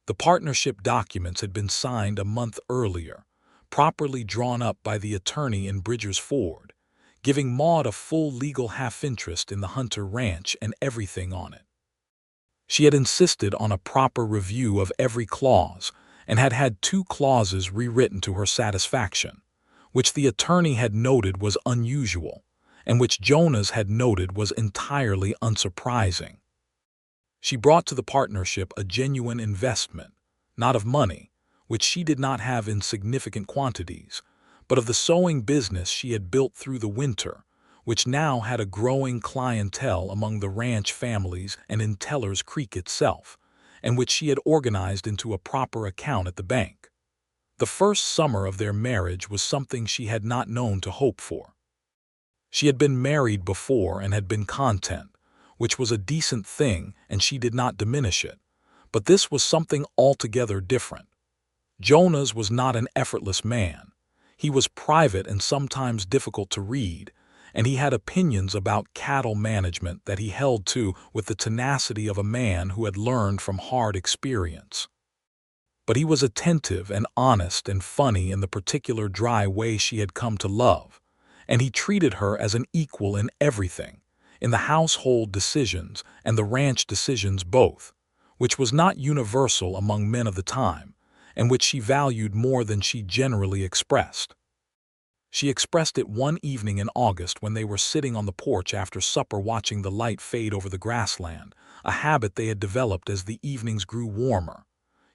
The partnership documents had been signed a month earlier, properly drawn up by the attorney in Bridger's Ford, giving Maude a full legal half-interest in the Hunter ranch and everything on it. She had insisted on a proper review of every clause and had had 2 clauses rewritten to her satisfaction, which the attorney had noted was unusual and which Jonas had noted was entirely unsurprising. She brought to the partnership a genuine investment, not of money, which she did not have in significant quantities, but of the sewing business she had built through the winter, which now had a growing clientele among the ranch families and in Teller's Creek itself, and which she had organized into a proper account at the bank. The first summer of their marriage was something she had not known to hope for. She had been married before and had been content, which was a decent thing and she did not diminish it, but this was something altogether different. Jonas was not an effortless man. He was private and sometimes difficult to read, and he had opinions about cattle management that he held to with the tenacity of a man who had learned from hard experience. But he was attentive and honest and funny in the particular dry way she had come to love, and he treated her as an equal in everything, in the household decisions and the ranch decisions both, which was not universal among men of the time, and which she valued more than she generally expressed. She expressed it one evening in August when they were sitting on the porch after supper watching the light fade over the grassland, a habit they had developed as the evenings grew warmer.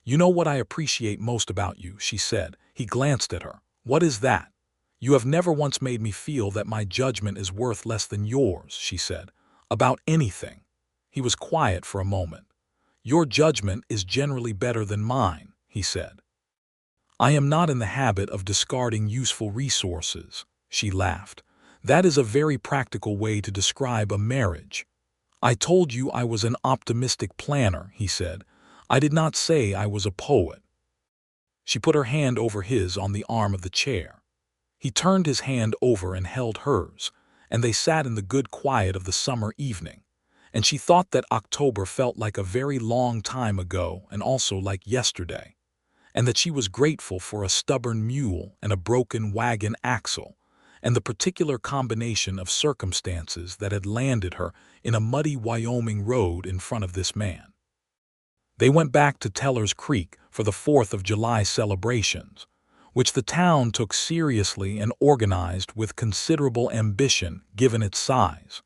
"You know what I appreciate most about you," she said. He glanced at her. "What is that?" "You have never once made me feel that my judgment is worth less than yours," she said. "About anything." He was quiet for a moment. "Your judgment is generally better than mine," he said. "I am not in the habit of discarding useful resources," she laughed. "That is a very practical way to describe a marriage." "I told you I was an optimistic planner," he said. "I did not say I was a poet." She put her hand over his on the arm of the chair. He turned his hand over and held hers, and they sat in the good quiet of the summer evening. And she thought that October felt like a very long time ago and also like yesterday, and that she was grateful for a stubborn mule and a broken wagon axle, and the particular combination of circumstances that had landed her in a muddy Wyoming road in front of this man. They went back to Teller's Creek for the 4th of July celebrations, which the town took seriously and organized with considerable ambition given its size.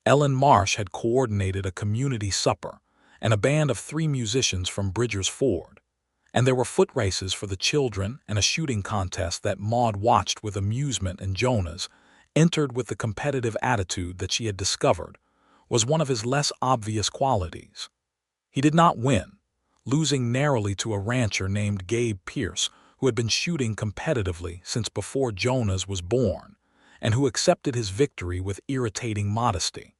Ellen Marsh had coordinated a community supper and a band of 3 musicians from Bridger's Ford, and there were foot races for the children and a shooting contest that Maude watched with amusement, and Jonas, entered with the competitive attitude that she had discovered was one of his less obvious qualities. He did not win, losing narrowly to a rancher named Gabe Pierce, who had been shooting competitively since before Jonas was born, and who accepted his victory with irritating modesty.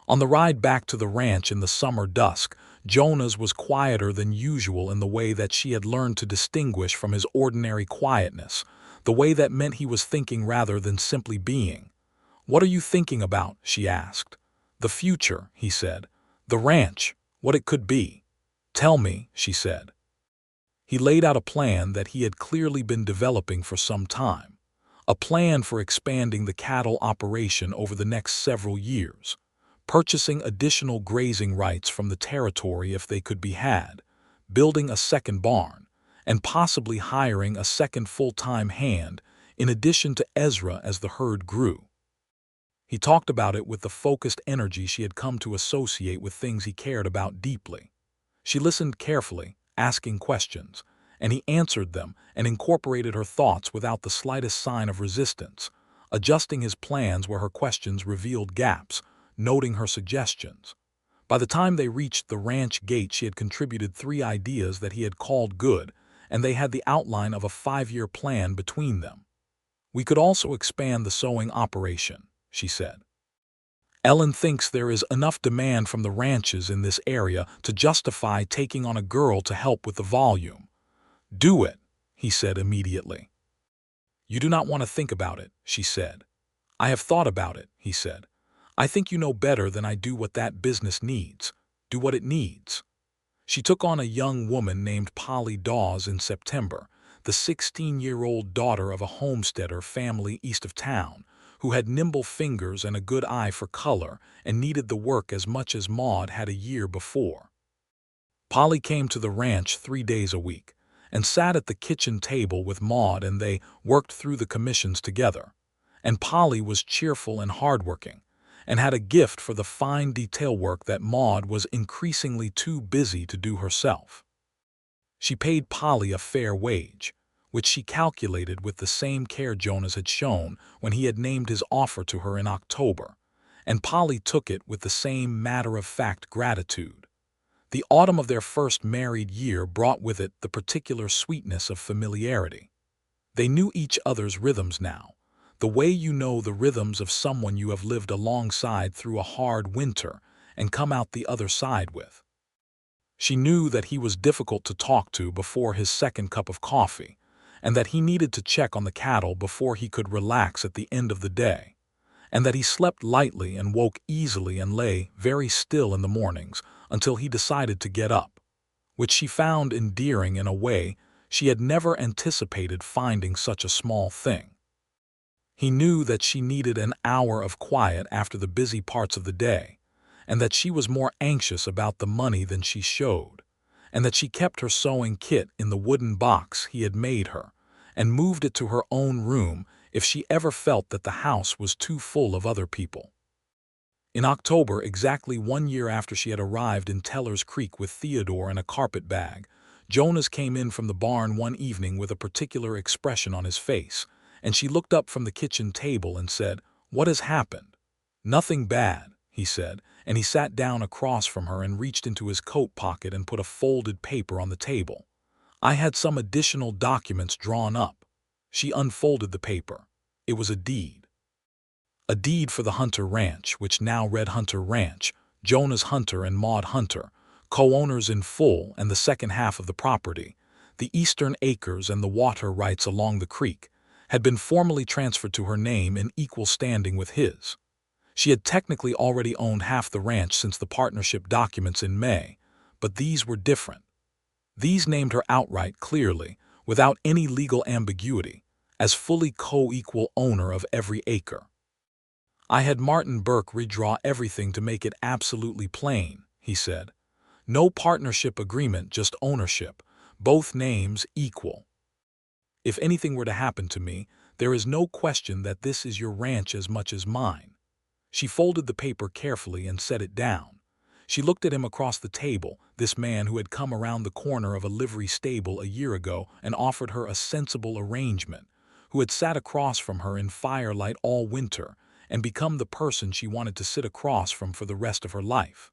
On the ride back to the ranch in the summer dusk, Jonas was quieter than usual in the way that she had learned to distinguish from his ordinary quietness, the way that meant he was thinking rather than simply being. "What are you thinking about?" she asked. "The future," he said. "The ranch, what it could be." "Tell me," she said. He laid out a plan that he had clearly been developing for some time, a plan for expanding the cattle operation over the next several years, purchasing additional grazing rights from the territory if they could be had, building a second barn, and possibly hiring a second full-time hand in addition to Ezra as the herd grew. He talked about it with the focused energy she had come to associate with things he cared about deeply. She listened carefully, asking questions, and he answered them and incorporated her thoughts without the slightest sign of resistance, adjusting his plans where her questions revealed gaps, noting her suggestions. By the time they reached the ranch gate, she had contributed 3 ideas that he had called good, and they had the outline of a 5-year plan between them. "We could also expand the sewing operation," she said. "Ellen thinks there is enough demand from the ranches in this area to justify taking on a girl to help with the volume." "Do it," he said immediately. "You do not want to think about it," she said. "I have thought about it," he said. "I think you know better than I do what that business needs. Do what it needs." She took on a young woman named Polly Dawes in September, the 16-year-old daughter of a homesteader family east of town, who had nimble fingers and a good eye for color and needed the work as much as Maude had a year before. Polly came to the ranch 3 days a week and sat at the kitchen table with Maude, and they worked through the commissions together. And Polly was cheerful and hardworking, and had a gift for the fine detail work that Maude was increasingly too busy to do herself. She paid Polly a fair wage, which she calculated with the same care Jonas had shown when he had named his offer to her in October, and Polly took it with the same matter-of-fact gratitude. The autumn of their first married year brought with it the particular sweetness of familiarity. They knew each other's rhythms now, the way you know the rhythms of someone you have lived alongside through a hard winter and come out the other side with. She knew that he was difficult to talk to before his second cup of coffee, and that he needed to check on the cattle before he could relax at the end of the day, and that he slept lightly and woke easily and lay very still in the mornings until he decided to get up, which she found endearing in a way she had never anticipated finding such a small thing. He knew that she needed an hour of quiet after the busy parts of the day, and that she was more anxious about the money than she showed, and that she kept her sewing kit in the wooden box he had made her, and moved it to her own room if she ever felt that the house was too full of other people. In October, exactly 1 year after she had arrived in Teller's Creek with Theodore and a carpet bag, Jonas came in from the barn one evening with a particular expression on his face, and she looked up from the kitchen table and said, "What has happened?" "Nothing bad," he said, and he sat down across from her and reached into his coat pocket and put a folded paper on the table. "I had some additional documents drawn up." She unfolded the paper. It was a deed. A deed for the Hunter Ranch, which now read Hunter Ranch, Jonas Hunter and Maude Hunter, co-owners in full, and the second half of the property, the eastern acres and the water rights along the creek, had been formally transferred to her name in equal standing with his. She had technically already owned half the ranch since the partnership documents in May, but these were different. These named her outright, clearly, without any legal ambiguity, as fully co-equal owner of every acre. "I had Martin Burke redraw everything to make it absolutely plain," he said. "No partnership agreement, just ownership, both names equal. If anything were to happen to me, there is no question that this is your ranch as much as mine." She folded the paper carefully and set it down. She looked at him across the table, this man who had come around the corner of a livery stable a year ago and offered her a sensible arrangement, who had sat across from her in firelight all winter and become the person she wanted to sit across from for the rest of her life.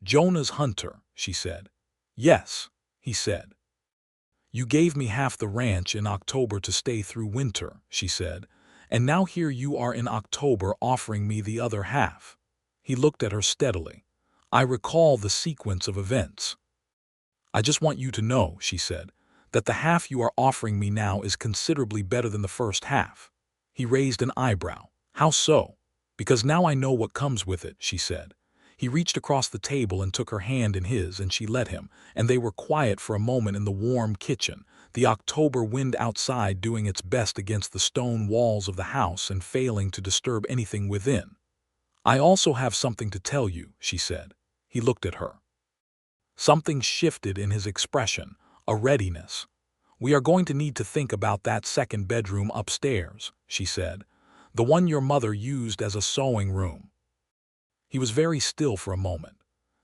"Jonas Hunter," she said. "Yes," he said. "You gave me half the ranch in October to stay through winter," she said, "and now here you are in October offering me the other half." He looked at her steadily. "I recall the sequence of events." "I just want you to know," she said, "that the half you are offering me now is considerably better than the first half." He raised an eyebrow. "How so?" "Because now I know what comes with it," she said. He reached across the table and took her hand in his, and she let him, and they were quiet for a moment in the warm kitchen, the October wind outside doing its best against the stone walls of the house and failing to disturb anything within. "I also have something to tell you," she said. He looked at her. Something shifted in his expression, a readiness. "We are going to need to think about that second bedroom upstairs," she said. "The one your mother used as a sewing room." He was very still for a moment.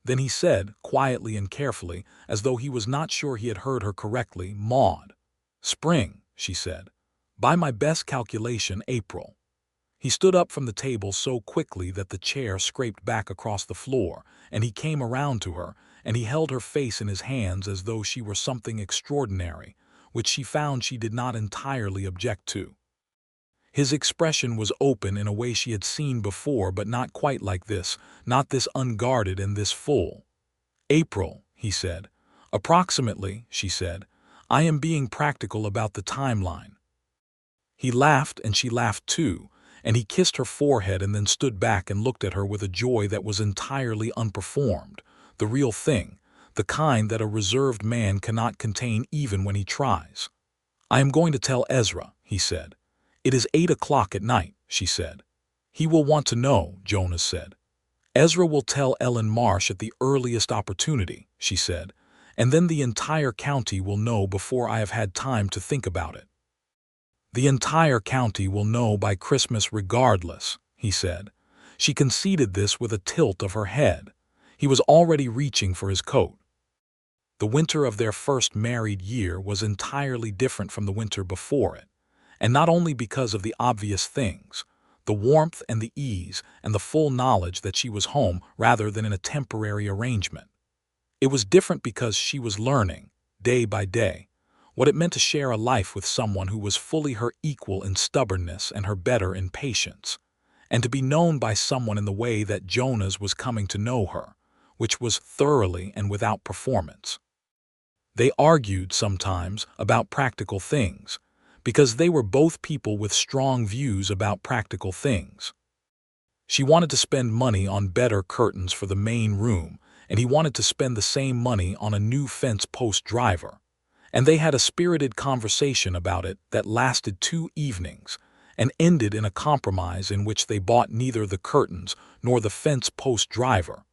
Then he said, quietly and carefully, as though he was not sure he had heard her correctly, "Maude." "Spring," she said. "By my best calculation, April." He stood up from the table so quickly that the chair scraped back across the floor, and he came around to her, and he held her face in his hands as though she were something extraordinary, which she found she did not entirely object to. His expression was open in a way she had seen before, but not quite like this, not this unguarded and this full. "April," he said. "Approximately," she said. "I am being practical about the timeline." He laughed, and she laughed too, and he kissed her forehead and then stood back and looked at her with a joy that was entirely unperformed, the real thing, the kind that a reserved man cannot contain even when he tries. "I am going to tell Ezra," he said. "It is 8 o'clock at night," she said. "He will want to know," Jonas said. "Ezra will tell Ellen Marsh at the earliest opportunity," she said, "and then the entire county will know before I have had time to think about it." "The entire county will know by Christmas regardless," he said. She conceded this with a tilt of her head. He was already reaching for his coat. The winter of their first married year was entirely different from the winter before it, and not only because of the obvious things, the warmth and the ease and the full knowledge that she was home rather than in a temporary arrangement. It was different because she was learning, day by day, what it meant to share a life with someone who was fully her equal in stubbornness and her better in patience, and to be known by someone in the way that Jonas was coming to know her, which was thoroughly and without performance. They argued sometimes about practical things, because they were both people with strong views about practical things. She wanted to spend money on better curtains for the main room, and he wanted to spend the same money on a new fence post driver. And they had a spirited conversation about it that lasted 2 evenings and ended in a compromise in which they bought neither the curtains nor the fence post driver,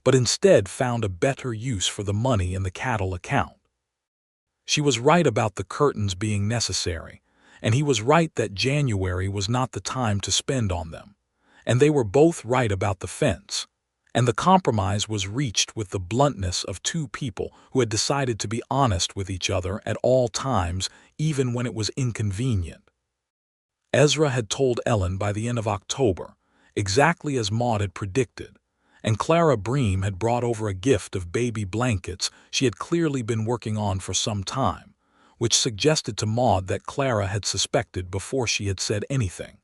but instead found a better use for the money in the cattle account. She was right about the curtains being necessary, and he was right that January was not the time to spend on them. And they were both right about the fence. And the compromise was reached with the bluntness of two people who had decided to be honest with each other at all times, even when it was inconvenient. Ezra had told Ellen by the end of October, exactly as Maude had predicted, and Clara Bream had brought over a gift of baby blankets she had clearly been working on for some time, which suggested to Maude that Clara had suspected before she had said anything.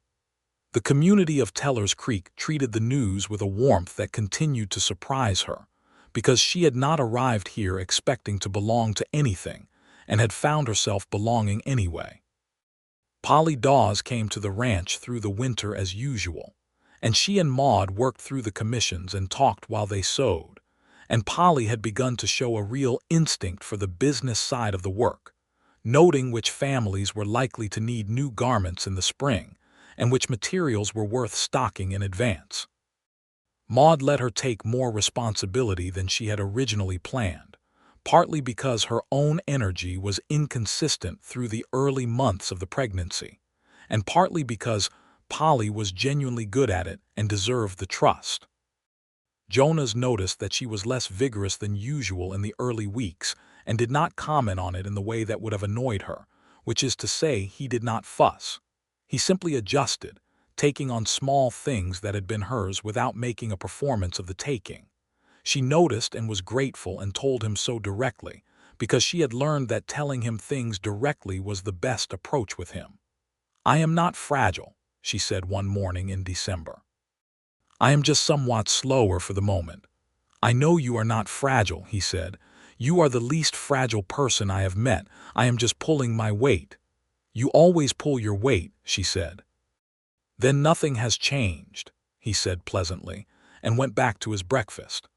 The community of Tellers Creek treated the news with a warmth that continued to surprise her, because she had not arrived here expecting to belong to anything, and had found herself belonging anyway. Polly Dawes came to the ranch through the winter as usual, and she and Maude worked through the commissions and talked while they sewed, and Polly had begun to show a real instinct for the business side of the work, noting which families were likely to need new garments in the spring, and which materials were worth stocking in advance. Maude let her take more responsibility than she had originally planned, partly because her own energy was inconsistent through the early months of the pregnancy, and partly because Polly was genuinely good at it and deserved the trust. Jonas noticed that she was less vigorous than usual in the early weeks and did not comment on it in the way that would have annoyed her, which is to say he did not fuss. He simply adjusted, taking on small things that had been hers without making a performance of the taking. She noticed and was grateful and told him so directly, because she had learned that telling him things directly was the best approach with him. "I am not fragile," she said one morning in December. "I am just somewhat slower for the moment." "I know you are not fragile," he said. "You are the least fragile person I have met. I am just pulling my weight." "You always pull your weight," she said. "Then nothing has changed," he said pleasantly, and went back to his breakfast.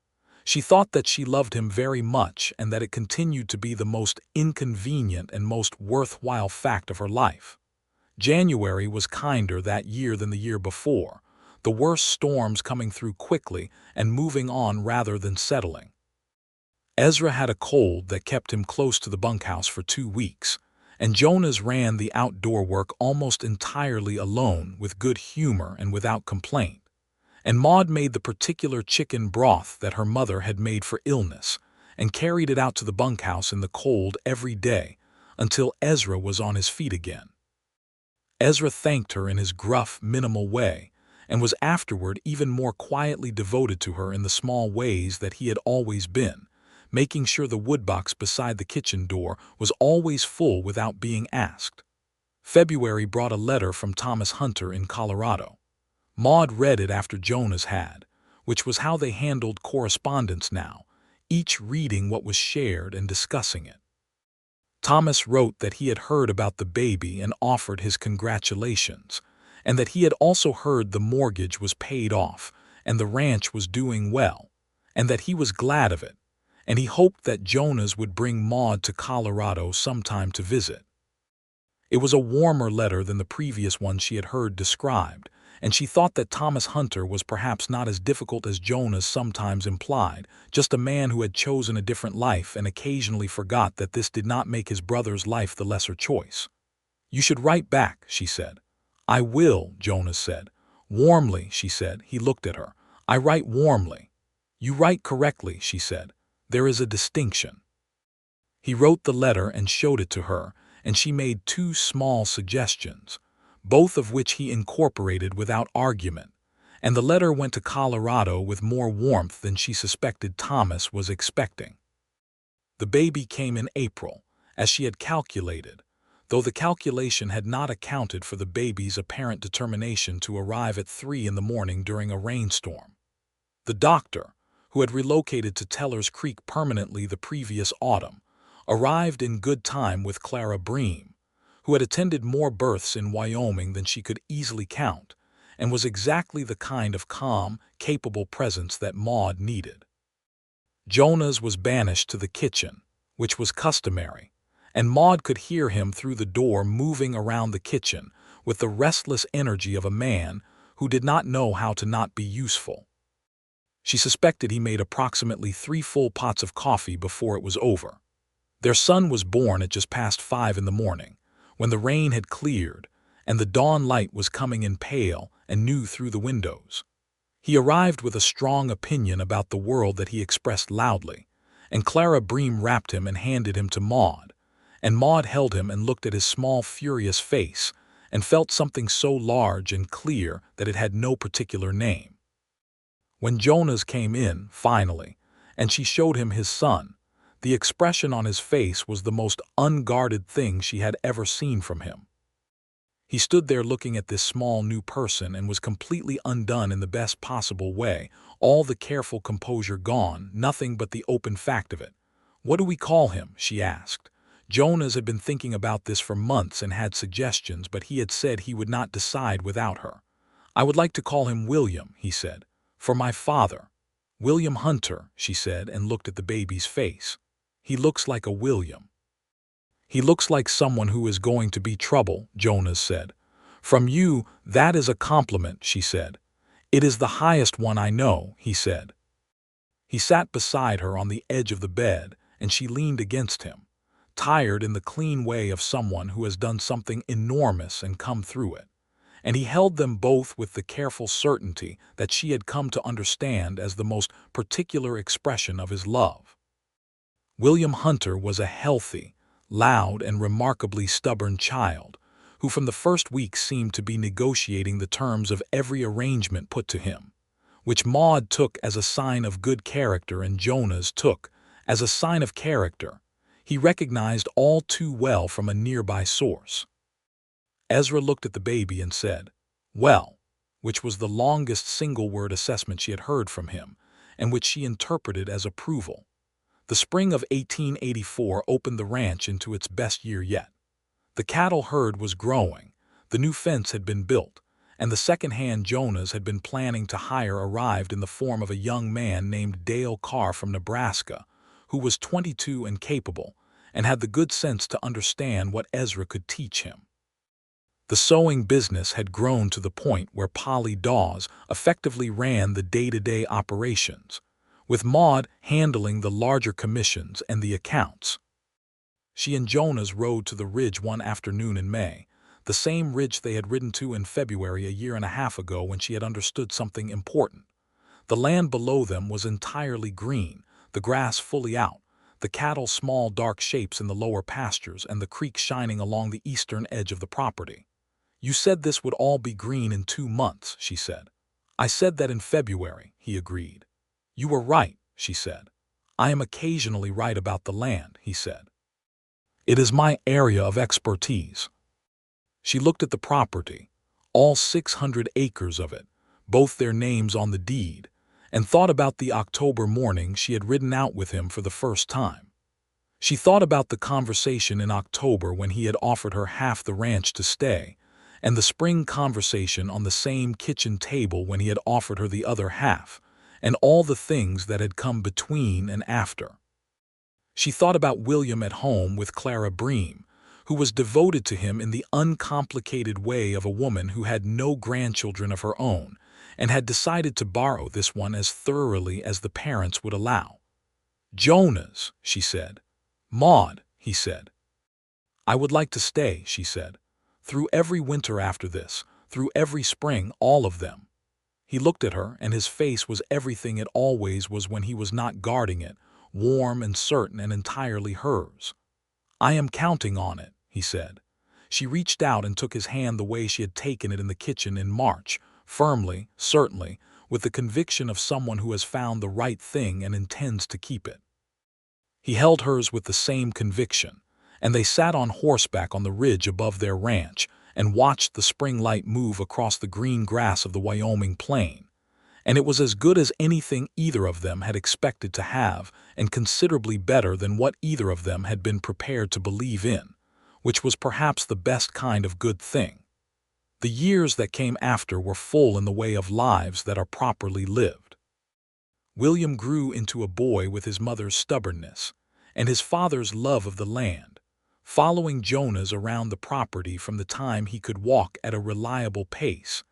She thought that she loved him very much and that it continued to be the most inconvenient and most worthwhile fact of her life. January was kinder that year than the year before, the worst storms coming through quickly and moving on rather than settling. Ezra had a cold that kept him close to the bunkhouse for 2 weeks, and Jonas ran the outdoor work almost entirely alone with good humor and without complaint. And Maude made the particular chicken broth that her mother had made for illness, and carried it out to the bunkhouse in the cold every day until Ezra was on his feet again. Ezra thanked her in his gruff, minimal way, and was afterward even more quietly devoted to her in the small ways that he had always been, making sure the woodbox beside the kitchen door was always full without being asked. February brought a letter from Jonas Hunter in Colorado. Maude read it after Jonas had, which was how they handled correspondence now, each reading what was shared and discussing it. Thomas wrote that he had heard about the baby and offered his congratulations, and that he had also heard the mortgage was paid off and the ranch was doing well, and that he was glad of it, and he hoped that Jonas would bring Maude to Colorado sometime to visit. It was a warmer letter than the previous one she had heard described, and she thought that Jonas Hunter was perhaps not as difficult as Jonas sometimes implied, just a man who had chosen a different life and occasionally forgot that this did not make his brother's life the lesser choice. "You should write back," she said. "I will," Jonas said. "Warmly," she said. He looked at her. "I write warmly." "You write correctly," she said. "There is a distinction." He wrote the letter and showed it to her, and she made 2 small suggestions, both of which he incorporated without argument, and the letter went to Colorado with more warmth than she suspected Thomas was expecting. The baby came in April, as she had calculated, though the calculation had not accounted for the baby's apparent determination to arrive at 3 in the morning during a rainstorm. The doctor, who had relocated to Tellers Creek permanently the previous autumn, arrived in good time with Clara Bream, who had attended more births in Wyoming than she could easily count, and was exactly the kind of calm, capable presence that Maude needed. Jonas was banished to the kitchen, which was customary, and Maude could hear him through the door moving around the kitchen with the restless energy of a man who did not know how to not be useful. She suspected he made approximately 3 full pots of coffee before it was over. Their son was born at just past 5 in the morning, when the rain had cleared and the dawn light was coming in pale and new through the windows. He arrived with a strong opinion about the world that he expressed loudly, and Clara Bream wrapped him and handed him to Maude, and Maude held him and looked at his small, furious face and felt something so large and clear that it had no particular name. When Jonas came in, finally, and she showed him his son, the expression on his face was the most unguarded thing she had ever seen from him. He stood there looking at this small new person and was completely undone in the best possible way, all the careful composure gone, nothing but the open fact of it. "What do we call him?" she asked. Jonas had been thinking about this for months and had suggestions, but he had said he would not decide without her. "I would like to call him William," he said, "for my father." "William Hunter," she said, and looked at the baby's face. "He looks like a William." "He looks like someone who is going to be trouble," Jonas said. "From you, that is a compliment," she said. "It is the highest one I know," he said. He sat beside her on the edge of the bed, and she leaned against him, tired in the clean way of someone who has done something enormous and come through it. And he held them both with the careful certainty that she had come to understand as the most particular expression of his love. William Hunter was a healthy, loud, and remarkably stubborn child, who from the first week seemed to be negotiating the terms of every arrangement put to him, which Maude took as a sign of good character and Jonas took as a sign of character. He recognized all too well from a nearby source. Ezra looked at the baby and said, "Well," which was the longest single-word assessment she had heard from him, and which she interpreted as approval. The spring of 1884 opened the ranch into its best year yet. The cattle herd was growing, the new fence had been built, and the second-hand Jonas had been planning to hire arrived in the form of a young man named Dale Carr from Nebraska, who was 22 and capable, and had the good sense to understand what Ezra could teach him. The sewing business had grown to the point where Polly Dawes effectively ran the day-to-day operations, with Maude handling the larger commissions and the accounts. She and Jonas rode to the ridge one afternoon in May, the same ridge they had ridden to in February a year and a half ago when she had understood something important. The land below them was entirely green, the grass fully out, the cattle small dark shapes in the lower pastures, and the creek shining along the eastern edge of the property. "You said this would all be green in 2 months," she said. "I said that in February," he agreed. "You were right," she said. "I am occasionally right about the land," he said. "It is my area of expertise." She looked at the property, all 600 acres of it, both their names on the deed, and thought about the October morning she had ridden out with him for the first time. She thought about the conversation in October when he had offered her half the ranch to stay, and the spring conversation on the same kitchen table when he had offered her the other half, and all the things that had come between and after. She thought about William at home with Clara Bream, who was devoted to him in the uncomplicated way of a woman who had no grandchildren of her own and had decided to borrow this one as thoroughly as the parents would allow. "Jonas," she said. "Maude," he said. "I would like to stay," she said. "Through every winter after this, through every spring, all of them." He looked at her, and his face was everything it always was when he was not guarding it, warm and certain and entirely hers. "I am counting on it," he said. She reached out and took his hand the way she had taken it in the kitchen in March, firmly, certainly, with the conviction of someone who has found the right thing and intends to keep it. He held hers with the same conviction, and they sat on horseback on the ridge above their ranch and watched the spring light move across the green grass of the Wyoming plain. And it was as good as anything either of them had expected to have, and considerably better than what either of them had been prepared to believe in, which was perhaps the best kind of good thing. The years that came after were full in the way of lives that are properly lived. William grew into a boy with his mother's stubbornness and his father's love of the land, following Jonas around the property from the time he could walk at a reliable pace,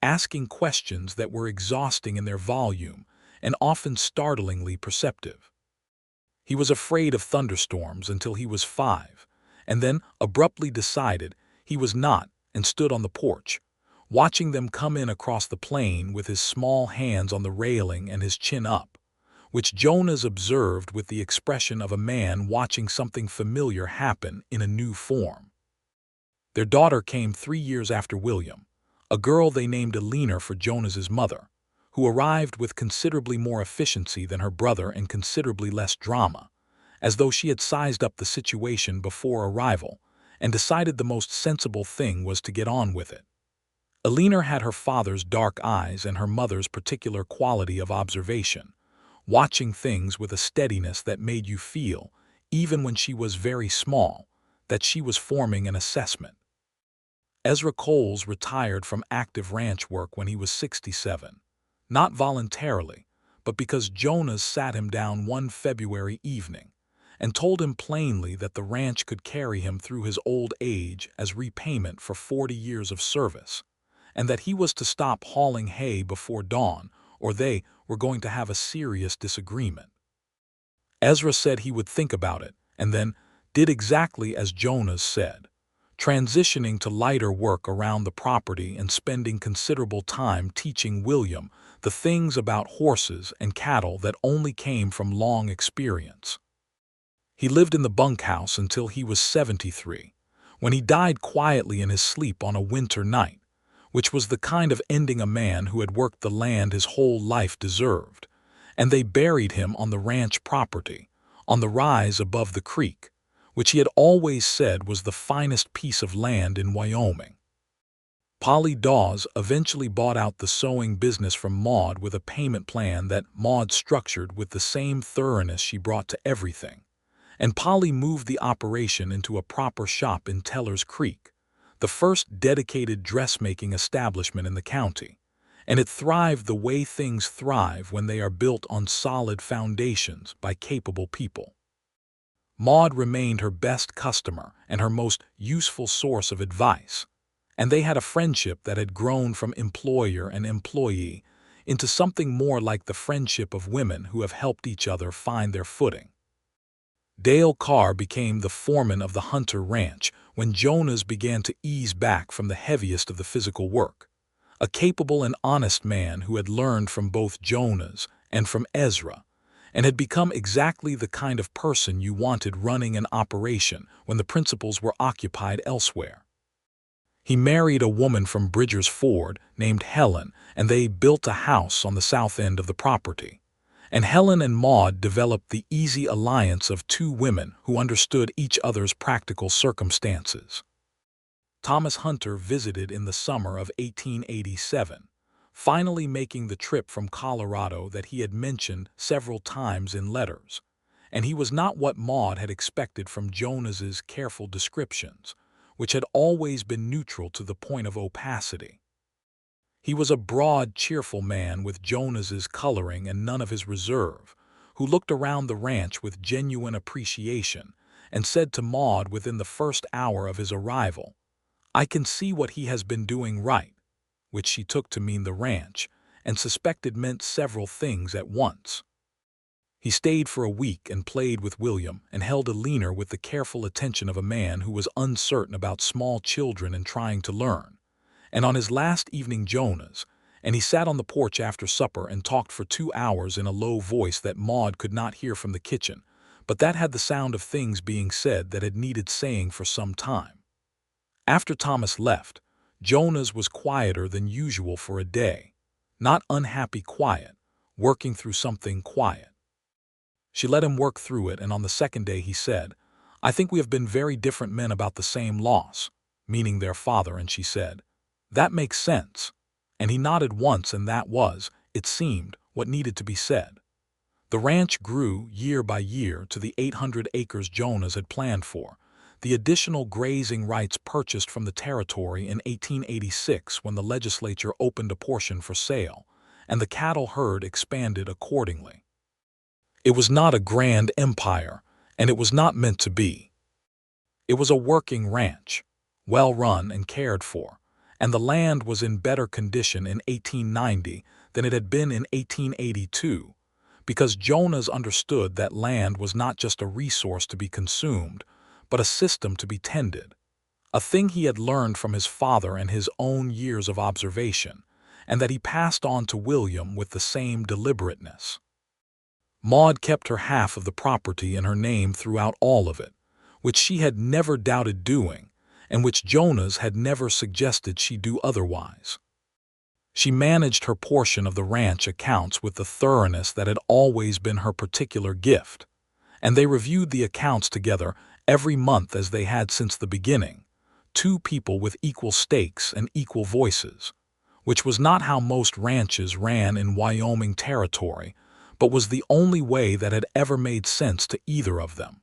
asking questions that were exhausting in their volume and often startlingly perceptive. He was afraid of thunderstorms until he was 5, and then abruptly decided he was not and stood on the porch, watching them come in across the plain with his small hands on the railing and his chin up, which Jonas observed with the expression of a man watching something familiar happen in a new form. Their daughter came 3 years after William, a girl they named Eleanor for Jonas's mother, who arrived with considerably more efficiency than her brother and considerably less drama, as though she had sized up the situation before arrival and decided the most sensible thing was to get on with it. Eleanor had her father's dark eyes and her mother's particular quality of observation, watching things with a steadiness that made you feel, even when she was very small, that she was forming an assessment. Ezra Coles retired from active ranch work when he was 67, not voluntarily, but because Jonas sat him down one February evening and told him plainly that the ranch could carry him through his old age as repayment for 40 years of service, and that he was to stop hauling hay before dawn or they were going to have a serious disagreement. Ezra said he would think about it and then did exactly as Jonas said, transitioning to lighter work around the property and spending considerable time teaching William the things about horses and cattle that only came from long experience. He lived in the bunkhouse until he was 73, when he died quietly in his sleep on a winter night, which was the kind of ending a man who had worked the land his whole life deserved, and they buried him on the ranch property, on the rise above the creek, which he had always said was the finest piece of land in Wyoming. Polly Dawes eventually bought out the sewing business from Maude with a payment plan that Maude structured with the same thoroughness she brought to everything, and Polly moved the operation into a proper shop in Teller's Creek, the first dedicated dressmaking establishment in the county, and it thrived the way things thrive when they are built on solid foundations by capable people. Maude remained her best customer and her most useful source of advice, and they had a friendship that had grown from employer and employee into something more like the friendship of women who have helped each other find their footing. Dale Carr became the foreman of the Hunter Ranch when Jonas began to ease back from the heaviest of the physical work, a capable and honest man who had learned from both Jonas and from Ezra, and had become exactly the kind of person you wanted running an operation when the principals were occupied elsewhere. He married a woman from Bridger's Ford named Helen, and they built a house on the south end of the property. And Helen and Maude developed the easy alliance of two women who understood each other's practical circumstances. Thomas Hunter visited in the summer of 1887, finally making the trip from Colorado that he had mentioned several times in letters, and he was not what Maude had expected from Jonas's careful descriptions, which had always been neutral to the point of opacity. He was a broad, cheerful man with Jonas's coloring and none of his reserve, who looked around the ranch with genuine appreciation and said to Maude within the first hour of his arrival, "I can see what he has been doing right," which she took to mean the ranch, and suspected meant several things at once. He stayed for a week and played with William and held Eleanor with the careful attention of a man who was uncertain about small children and trying to learn. And on his last evening Jonas, and he sat on the porch after supper and talked for 2 hours in a low voice that Maude could not hear from the kitchen, but that had the sound of things being said that had needed saying for some time. After Thomas left, Jonas was quieter than usual for a day, not unhappy quiet, working through something quiet. She let him work through it, and on the second day he said, "I think we have been very different men about the same loss," meaning their father, and she said, "That makes sense." And he nodded once, and that was, it seemed, what needed to be said. The ranch grew year by year to the 800 acres Jonas had planned for, the additional grazing rights purchased from the territory in 1886 when the legislature opened a portion for sale, and the cattle herd expanded accordingly. It was not a grand empire, and it was not meant to be. It was a working ranch, well run and cared for, and the land was in better condition in 1890 than it had been in 1882, because Jonas understood that land was not just a resource to be consumed, but a system to be tended, a thing he had learned from his father and his own years of observation, and that he passed on to William with the same deliberateness. Maude kept her half of the property in her name throughout all of it, which she had never doubted doing, and which Jonas had never suggested she do otherwise. She managed her portion of the ranch accounts with the thoroughness that had always been her particular gift, and they reviewed the accounts together every month as they had since the beginning, two people with equal stakes and equal voices, which was not how most ranches ran in Wyoming territory, but was the only way that had ever made sense to either of them.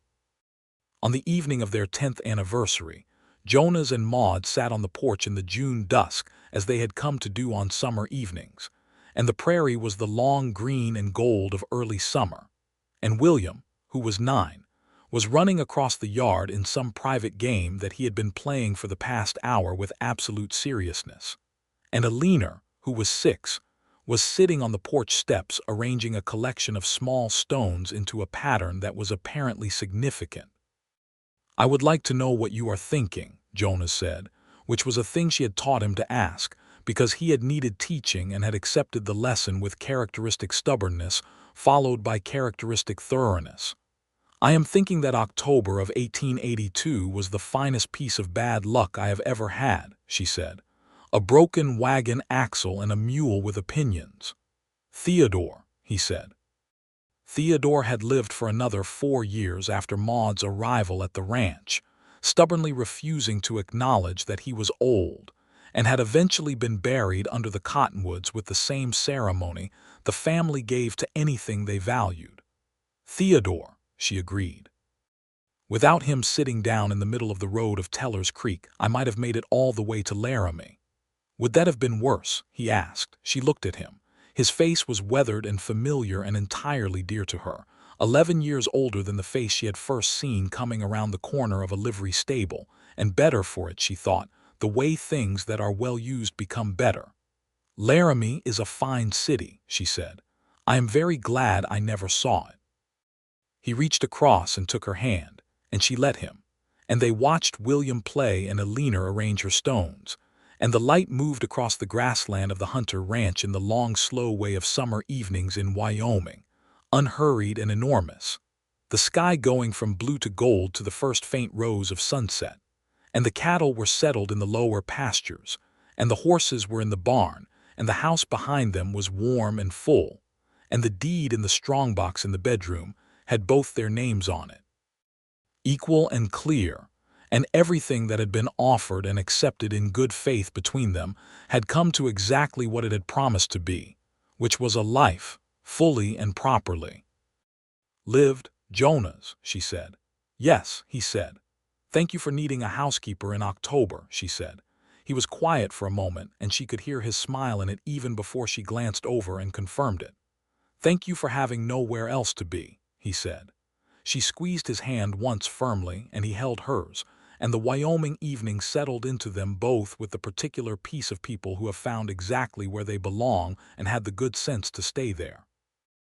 On the evening of their 10th anniversary, Jonas and Maude sat on the porch in the June dusk as they had come to do on summer evenings, and the prairie was the long green and gold of early summer, and William, who was 9, was running across the yard in some private game that he had been playing for the past hour with absolute seriousness, and Alina, who was 6, was sitting on the porch steps arranging a collection of small stones into a pattern that was apparently significant. "I would like to know what you are thinking," Jonas said, which was a thing she had taught him to ask, because he had needed teaching and had accepted the lesson with characteristic stubbornness, followed by characteristic thoroughness. "I am thinking that October of 1882 was the finest piece of bad luck I have ever had," she said. "A broken wagon axle and a mule with opinions." "Theodore," he said. Theodore had lived for another 4 years after Maude's arrival at the ranch, stubbornly refusing to acknowledge that he was old, and had eventually been buried under the cottonwoods with the same ceremony the family gave to anything they valued. "Theodore," she agreed. "Without him sitting down in the middle of the road of Teller's Creek, I might have made it all the way to Laramie." "Would that have been worse?" he asked. She looked at him. His face was weathered and familiar and entirely dear to her, 11 years older than the face she had first seen coming around the corner of a livery stable, and better for it, she thought, the way things that are well used become better. "Laramie is a fine city," she said. "I am very glad I never saw it." He reached across and took her hand, and she let him, and they watched William play and Alina arrange her stones, and the light moved across the grassland of the Hunter ranch in the long, slow way of summer evenings in Wyoming, unhurried and enormous, the sky going from blue to gold to the first faint rose of sunset, and the cattle were settled in the lower pastures, and the horses were in the barn, and the house behind them was warm and full, and the deed in the strongbox in the bedroom had both their names on it. Equal and clear, and everything that had been offered and accepted in good faith between them had come to exactly what it had promised to be, which was a life, fully and properly lived. "Jonas," she said. "Yes," he said. "Thank you for needing a housekeeper in October," she said. He was quiet for a moment, and she could hear his smile in it even before she glanced over and confirmed it. "Thank you for having nowhere else to be," he said. She squeezed his hand once firmly, and he held hers, and the Wyoming evening settled into them both with the particular peace of people who have found exactly where they belong and had the good sense to stay there.